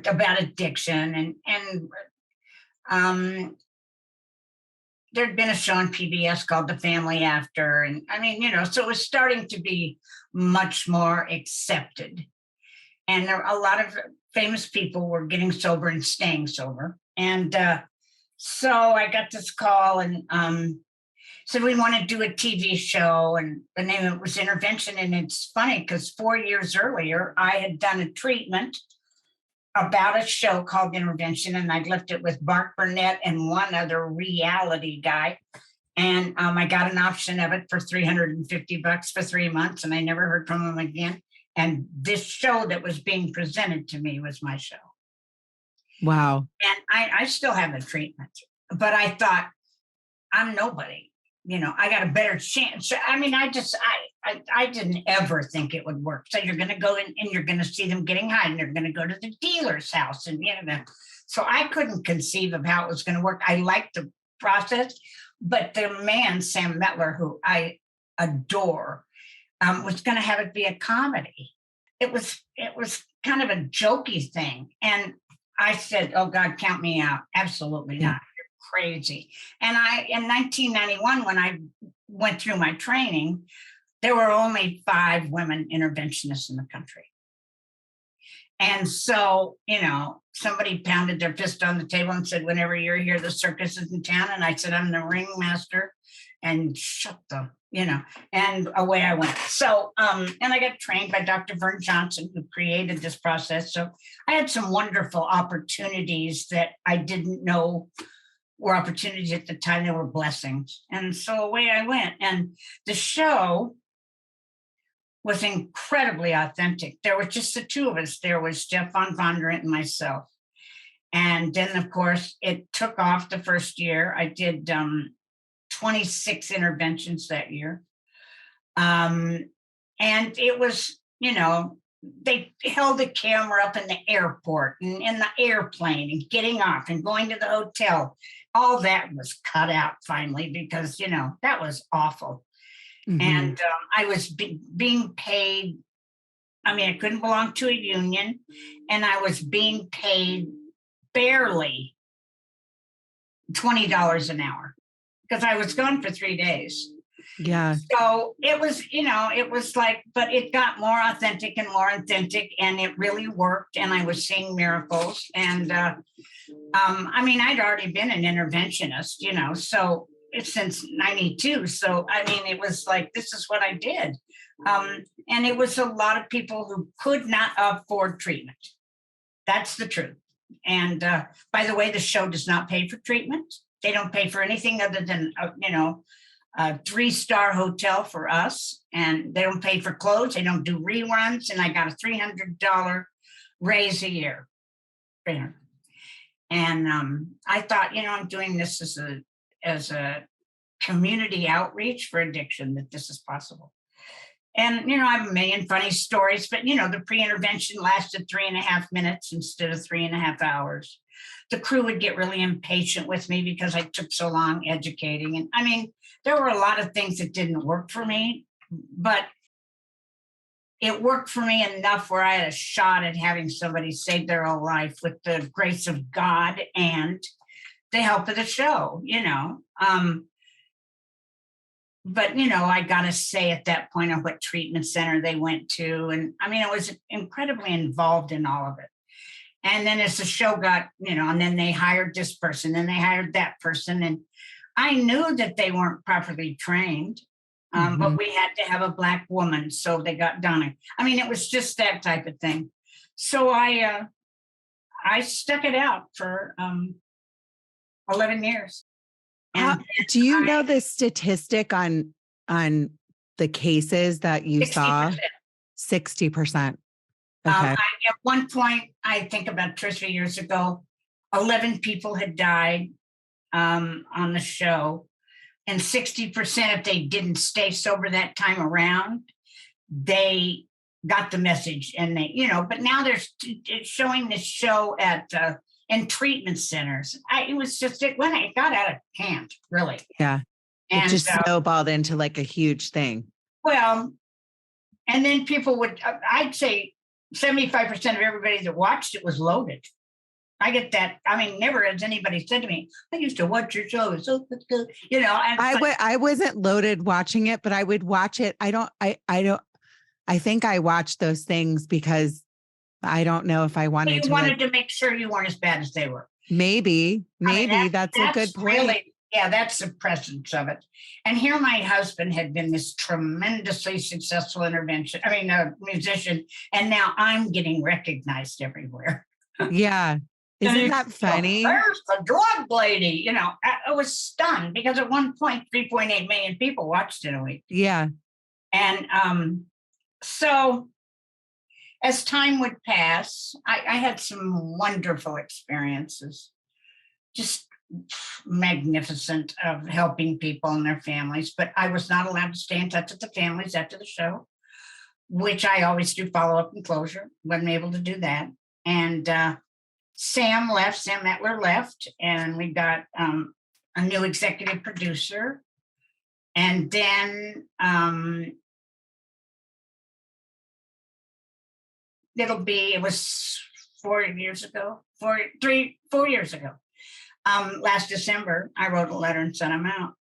about addiction. And there'd been a show on PBS called The Family After. And so it was starting to be much more accepted. And a lot of famous people were getting sober and staying sober. And so I got this call and said, we want to do a TV show. And the name of it was Intervention. And it's funny because 4 years earlier, I had done a treatment about a show called Intervention, and I left it with Mark Burnett and one other reality guy. And I got an option of it for $350 for 3 months, and I never heard from him again. And this show that was being presented to me was my show. Wow. And I still have the treatment, but I thought, I'm nobody. I got a better chance. I mean, I didn't ever think it would work. So you're going to go in and you're going to see them getting high, and they're going to go to the dealer's house, and so I couldn't conceive of how it was going to work. I liked the process, but the man, Sam Metler, who I adore, was going to have it be a comedy. It was kind of a jokey thing, and I said, "Oh God, count me out! Absolutely not. Crazy." And in 1991, when I went through my training, there were only 5 women interventionists in the country. And so, somebody pounded their fist on the table and said, whenever you're here, the circus is in town. And I said, I'm the ringmaster, and shut them, and away I went. So, and I got trained by Dr. Vern Johnson, who created this process. So I had some wonderful opportunities that I didn't know were opportunities at the time. They were blessings. And so away I went. And the show was incredibly authentic. There were just the two of us. There was Jeff Von Vonderen and myself. And then, of course, it took off the first year. I did 26 interventions that year. And it was, they held the camera up in the airport and in the airplane and getting off and going to the hotel. All that was cut out finally because, that was awful. Mm-hmm. And I was being paid. I couldn't belong to a union, and I was being paid barely $20 an hour because I was gone for 3 days. Yeah. So it was, it was like, but it got more authentic, and it really worked. And I was seeing miracles. And I'd already been an interventionist, so since 92. So, it was like, this is what I did. And it was a lot of people who could not afford treatment. That's the truth. And by the way, the show does not pay for treatment. They don't pay for anything other than, a 3-star hotel for us. And they don't pay for clothes. They don't do reruns. And I got a $300 raise a year. And I thought, I'm doing this as a community outreach for addiction, that this is possible. And, I have a million funny stories, but, the pre-intervention lasted 3.5 minutes instead of 3.5 hours. The crew would get really impatient with me because I took so long educating. And there were a lot of things that didn't work for me, but it worked for me enough where I had a shot at having somebody save their own life with the grace of God and the help of the show, But, I got to say at that point of what treatment center they went to. And I was incredibly involved in all of it. And then as the show got, and then they hired this person and they hired that person. And I knew that they weren't properly trained, but we had to have a Black woman. So they got Donna. It was just that type of thing. So I stuck it out for 11 years. Do you know the statistic on the cases that you 60%. saw? 60%. Okay. At one point, I think about 2 or 3 years ago, 11 people had died on the show, and 60%, if they didn't stay sober that time around, they got the message, and they, but now they're showing this show at in treatment centers. It got out of hand, really. Yeah. And it just snowballed into like a huge thing. Well, and then people would, I'd say 75% of everybody that watched it was loaded. I get that. Never has anybody said to me, I used to watch your show. It's so good. I wasn't loaded watching it, but I would watch it. I think I watched those things because I don't know if I wanted to. You wanted to make sure you weren't as bad as they were. Maybe that's a good point. Really, yeah, that's the presence of it. And here my husband had been this tremendously successful musician, and now I'm getting recognized everywhere. Yeah. Isn't that funny? There's the drug lady. I was stunned because at one point, 3.8 million people watched it a week. Yeah. And so as time would pass, I had some wonderful experiences, just magnificent, of helping people and their families. But I was not allowed to stay in touch with the families after the show, which I always do follow up and closure. Wasn't able to do that. And Sam Etler left, and we got a new executive producer. And then it was 4 years ago. Last December, I wrote a letter and sent them out.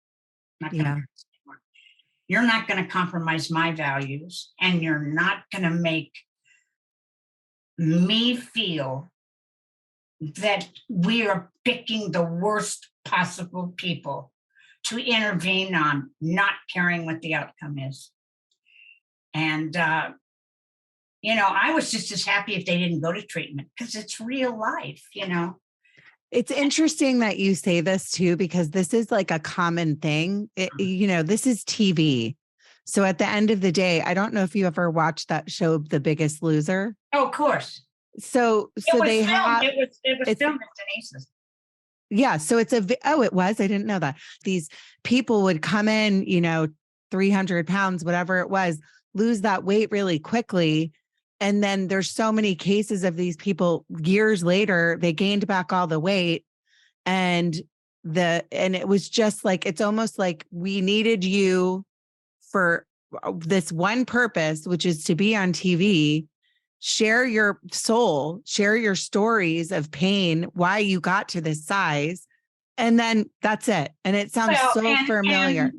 You're not going to compromise my values, and you're not going to make me feel that we are picking the worst possible people to intervene on, not caring what the outcome is. And, I was just as happy if they didn't go to treatment because it's real life. It's interesting that you say this too, because this is like a common thing. This is TV. So at the end of the day, I don't know if you ever watched that show, The Biggest Loser. Oh, of course. So they have it was filmed at Denise's. Yeah. So it was. I didn't know that. These people would come in, 300 pounds, whatever it was, lose that weight really quickly. And then there's so many cases of these people years later, they gained back all the weight. And it was just like, it's almost like we needed you for this one purpose, which is to be on TV, share your soul, share your stories of pain, why you got to this size. And then that's it. And it sounds familiar.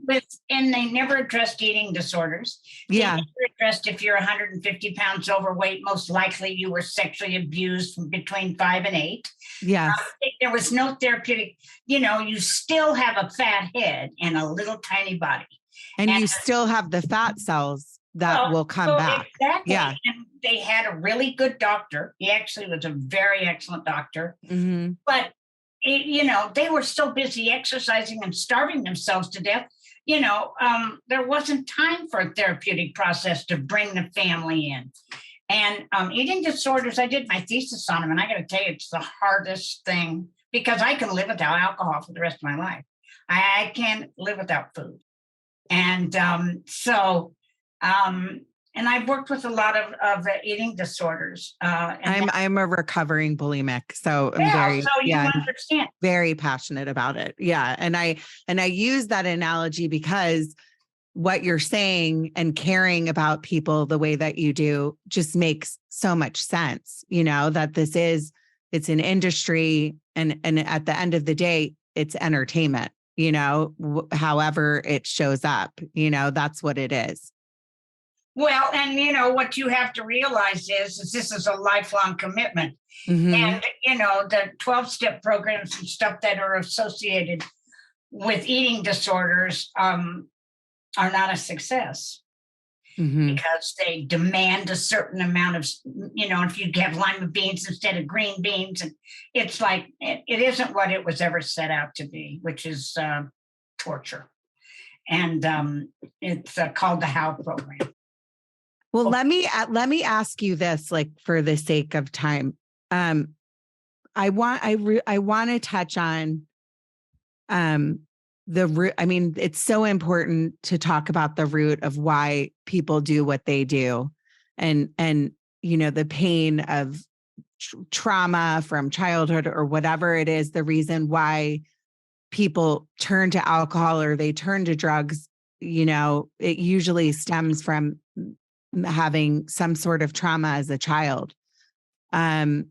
And they never addressed eating disorders. They never addressed if you're 150 pounds overweight, most likely you were sexually abused from between 5 and 8. Yes. There was no therapeutic, you still have a fat head and a little tiny body. And you still have the fat cells that will come back. Exactly. Yeah. And they had a really good doctor. He actually was a very excellent doctor. Mm-hmm. But they were so busy exercising and starving themselves to death. There wasn't time for a therapeutic process to bring the family in. And eating disorders, I did my thesis on them. And I got to tell you, it's the hardest thing because I can live without alcohol for the rest of my life. I can't live without food. And and I've worked with a lot of eating disorders. I'm a recovering bulimic, so I'm very passionate about it. Yeah, and I use that analogy because what you're saying and caring about people the way that you do just makes so much sense. That it's an industry, and at the end of the day, it's entertainment. However it shows up, that's what it is. Well, and what you have to realize is this is a lifelong commitment. Mm-hmm. And the 12-step programs and stuff that are associated with eating disorders are not a success. Mm-hmm. Because they demand a certain amount of, if you have lima beans instead of green beans, and it's like it isn't what it was ever set out to be, which is torture. And it's called the HOW program. Well, let me ask you this, like for the sake of time. I want to touch on the root. I mean, it's so important to talk about the root of why people do what they do, and the pain of trauma from childhood or whatever it is, the reason why people turn to alcohol or they turn to drugs. It usually stems from having some sort of trauma as a child. And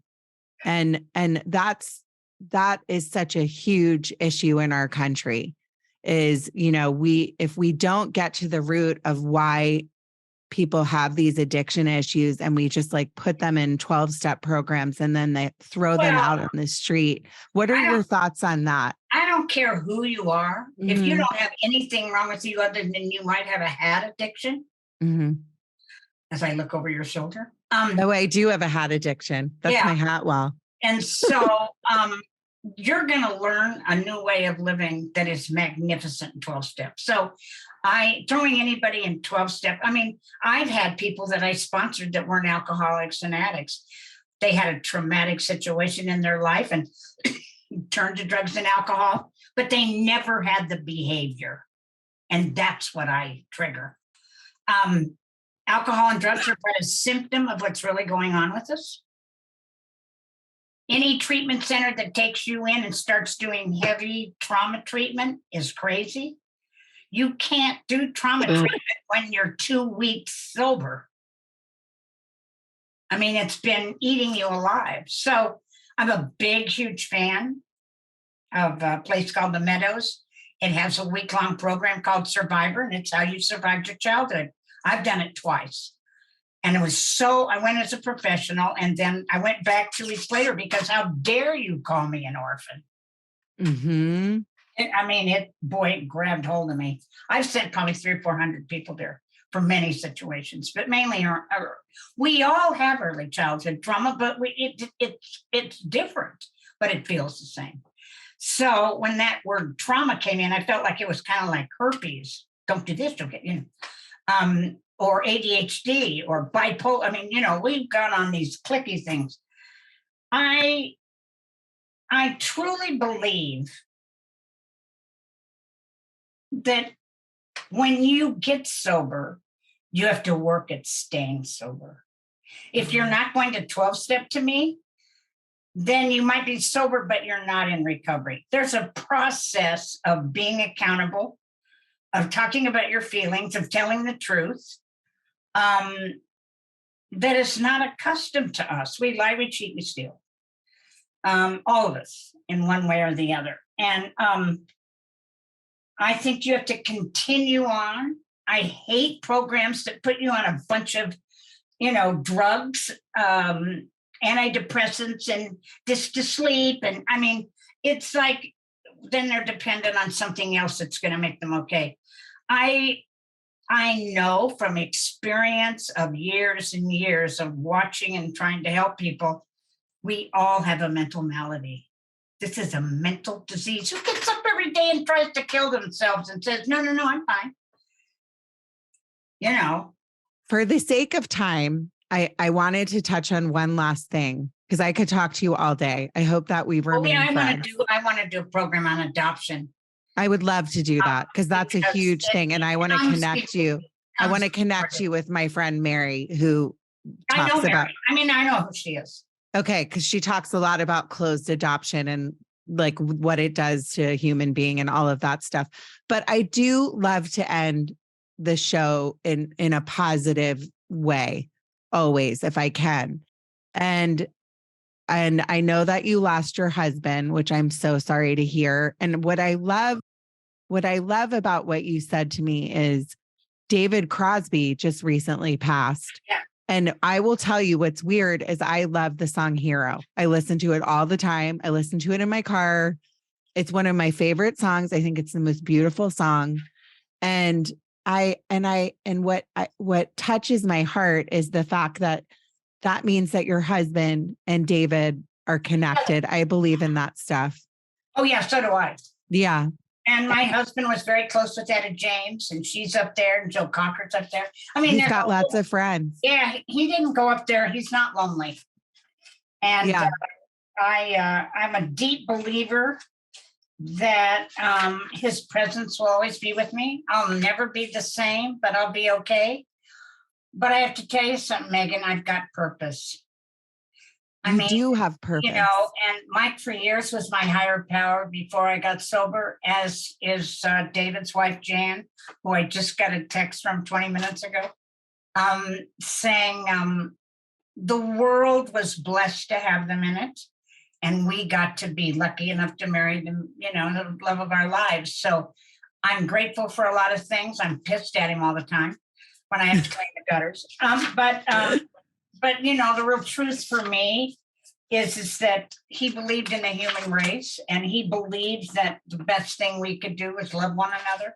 that is such a huge issue in our country is, if we don't get to the root of why people have these addiction issues and we just like put them in 12-step programs and then they throw them out on the street. What are your thoughts on that? I don't care who you are. Mm-hmm. If you don't have anything wrong with you other than you might have a hat addiction, mm-hmm. As I look over your shoulder. I do have a hat addiction. That's my hat wall. And so you're going to learn a new way of living that is magnificent in 12 steps. So throwing anybody in 12 step. I mean, I've had people that I sponsored that weren't alcoholics and addicts. They had a traumatic situation in their life and turned to drugs and alcohol, but they never had the behavior. And that's what I trigger. Alcohol and drugs are but a symptom of what's really going on with us. Any treatment center that takes you in and starts doing heavy trauma treatment is crazy. You can't do trauma treatment when you're 2 weeks sober. I mean, it's been eating you alive. So I'm a big, huge fan of a place called The Meadows. It has a week-long program called Survivor, and it's how you survived your childhood. I've done it twice. And it was I went as a professional, and then I went back 2 weeks later because how dare you call me an orphan? Mm-hmm. It grabbed hold of me. I've sent probably 300 or 400 people there for many situations, but mainly we all have early childhood trauma, but it's different, but it feels the same. So when that word trauma came in, I felt like it was kind of like herpes. Don't do this, don't get, or ADHD or bipolar. We've gone on these clicky things. I truly believe that when you get sober, you have to work at staying sober. If you're not going to 12-step to me, then you might be sober, but you're not in recovery. There's a process of being accountable, of talking about your feelings, of telling the truth, that is not accustomed to us. We lie, we cheat, we steal. All of us in one way or the other. And I think you have to continue on. I hate programs that put you on a bunch of, drugs, antidepressants, and just to sleep. And it's like, then they're dependent on something else that's going to make them okay. I know from experience of years and years of watching and trying to help people, we all have a mental malady. This is a mental disease. Who gets up every day and tries to kill themselves and says, no, I'm fine. For the sake of time, I wanted to touch on one last thing because I could talk to you all day. I hope that we remain friends. I want to do a program on adoption. I would love to do that because that's a huge thing. And I want to connect you. I want to connect you with my friend Mary, who talks about. I know who she is. Okay, because she talks a lot about closed adoption and like what it does to a human being and all of that stuff. But I do love to end the show in a positive way, always, if I can. And I know that you lost your husband, which I'm so sorry to hear. And what I love about what you said to me is David Crosby just recently passed. Yeah. And I will tell you what's weird is I love the song Hero. I listen to it all the time. I listen to it in my car. It's one of my favorite songs. I think it's the most beautiful song. And what touches my heart is the fact that means that your husband and David are connected. I believe in that stuff. Oh yeah, so do I. Yeah. And my husband was very close with Etta James, and she's up there, and Joe Conker's up there. He's got lots of friends. Yeah, he didn't go up there. He's not lonely. And yeah. I'm a deep believer that his presence will always be with me. I'll never be the same, but I'll be okay. But I have to tell you something, Meghan, I've got purpose. You do have purpose. And Mike for years was my higher power before I got sober, as is David's wife, Jan, who I just got a text from 20 minutes ago, saying the world was blessed to have them in it. And we got to be lucky enough to marry them, the love of our lives. So I'm grateful for a lot of things. I'm pissed at him all the time when I have to clean the gutters. But the real truth for me is that he believed in the human race, and he believed that the best thing we could do was love one another.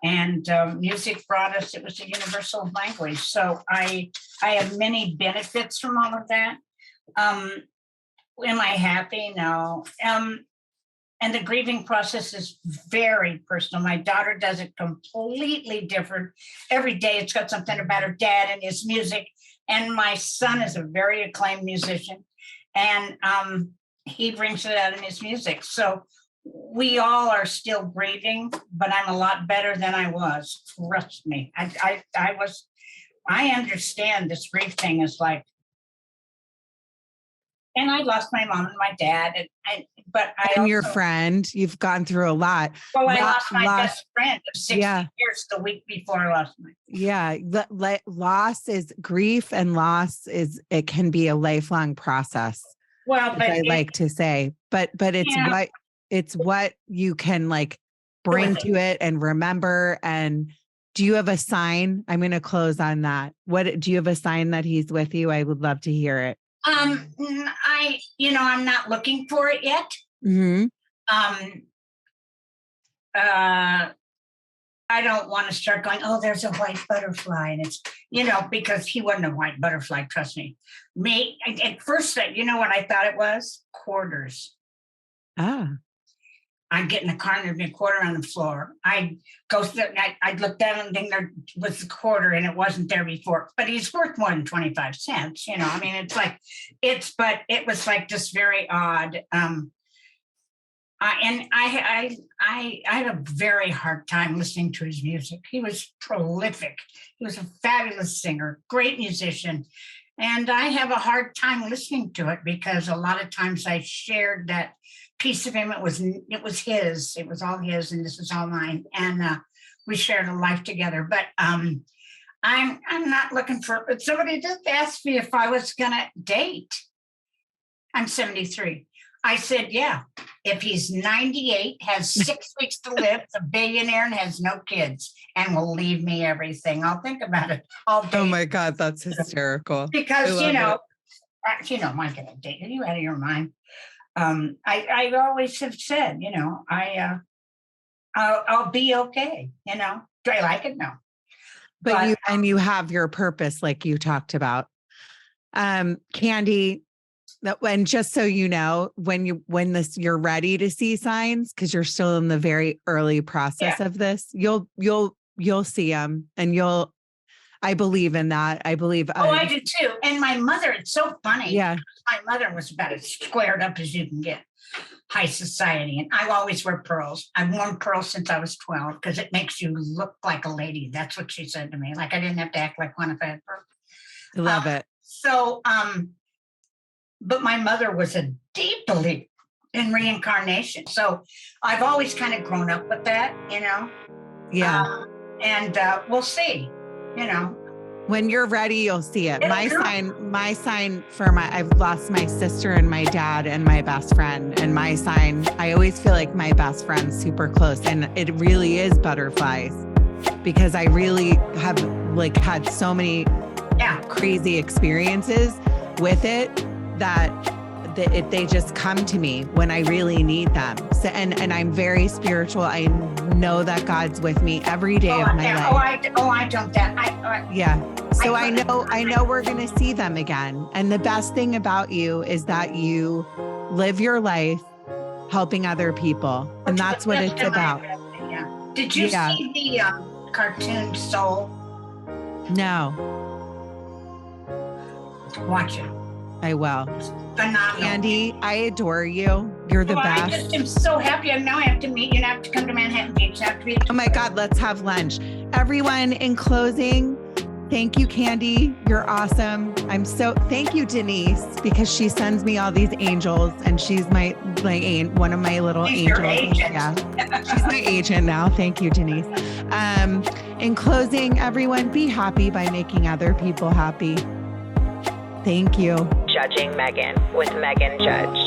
And music brought us, it was a universal language. So I have many benefits from all of that. Am I happy? No. And the grieving process is very personal. My daughter does it completely different. Every day it's got something about her dad and his music. And my son is a very acclaimed musician, and he brings it out in his music. So we all are still grieving, but I'm a lot better than I was. Trust me. I understand this grief thing is like, and I lost my mom and my dad, and your friend. You've gone through a lot. Well, I lost my best friend of 60 years the week before I lost my. Yeah, loss is grief, and loss it can be a lifelong process. Well, but I like to say, but it's what you can like bring to it and remember, and Do you have a sign? I'm going to close on that. What do you have a sign that he's with you? I would love to hear it. I'm not looking for it yet. Mm-hmm. I don't want to start going, oh, there's a white butterfly. And it's, because he wasn't a white butterfly, trust me. At first, what I thought it was? Quarters. I'd get in the car and there'd be a quarter on the floor. I'd go, I'd look down and think there was a quarter and it wasn't there before. But he's worth more than 25 cents. But it was like just very odd. And I had a very hard time listening to his music. He was prolific. He was a fabulous singer, great musician. And I have a hard time listening to it because a lot of times I shared that piece of him. It was his. It was all his, and this is all mine. And we shared a life together. But I'm not looking for. But somebody just asked me if I was gonna date. I'm 73. I said, yeah. If he's 98, has 6 weeks to live, is a billionaire, and has no kids, and will leave me everything, I'll think about it all day. Oh my God, that's hysterical. Because am I gonna date? Are you out of your mind? I always have said, I'll be okay. Do I like it? No. But you have your purpose, like you talked about. Candy, and just so you know, when you're ready to see signs, because you're still in the very early process of this, you'll see them, and I believe in that. I believe. I do too. And my mother, it's so funny. Yeah. My mother was about as squared up as you can get. High society. And I always wear pearls. I've worn pearls since I was 12 because it makes you look like a lady. That's what she said to me. Like I didn't have to act like one if I had pearls. I love it. But my mother was a deep believer in reincarnation. So I've always kind of grown up with that, Yeah. And we'll see, When you're ready, you'll see it. My sign for I've lost my sister and my dad and my best friend. And my sign, I always feel like my best friend's super close. And it really is butterflies because I really have had so many crazy experiences with it that they just come to me when I really need them. So, and I'm very spiritual. I know that God's with me every day of my life. I don't. So I know we're going to see them again. And the best thing about you is that you live your life helping other people. And that's what it's about. Yeah. Did you see the cartoon Soul? No. Watch it. I will. Phenomenal. Candy, I adore you. You're the best. I just am so happy. Now I have to meet you and I have to come to Manhattan Beach. Oh my God, let's have lunch. Everyone, in closing, thank you, Candy. You're awesome. Thank you, Denise, because she sends me all these angels and she's one of my little angels. Your agent. Yeah. She's my agent now. Thank you, Denise. In closing, everyone, be happy by making other people happy. Thank you. Judging Meghan with Meghan Judge.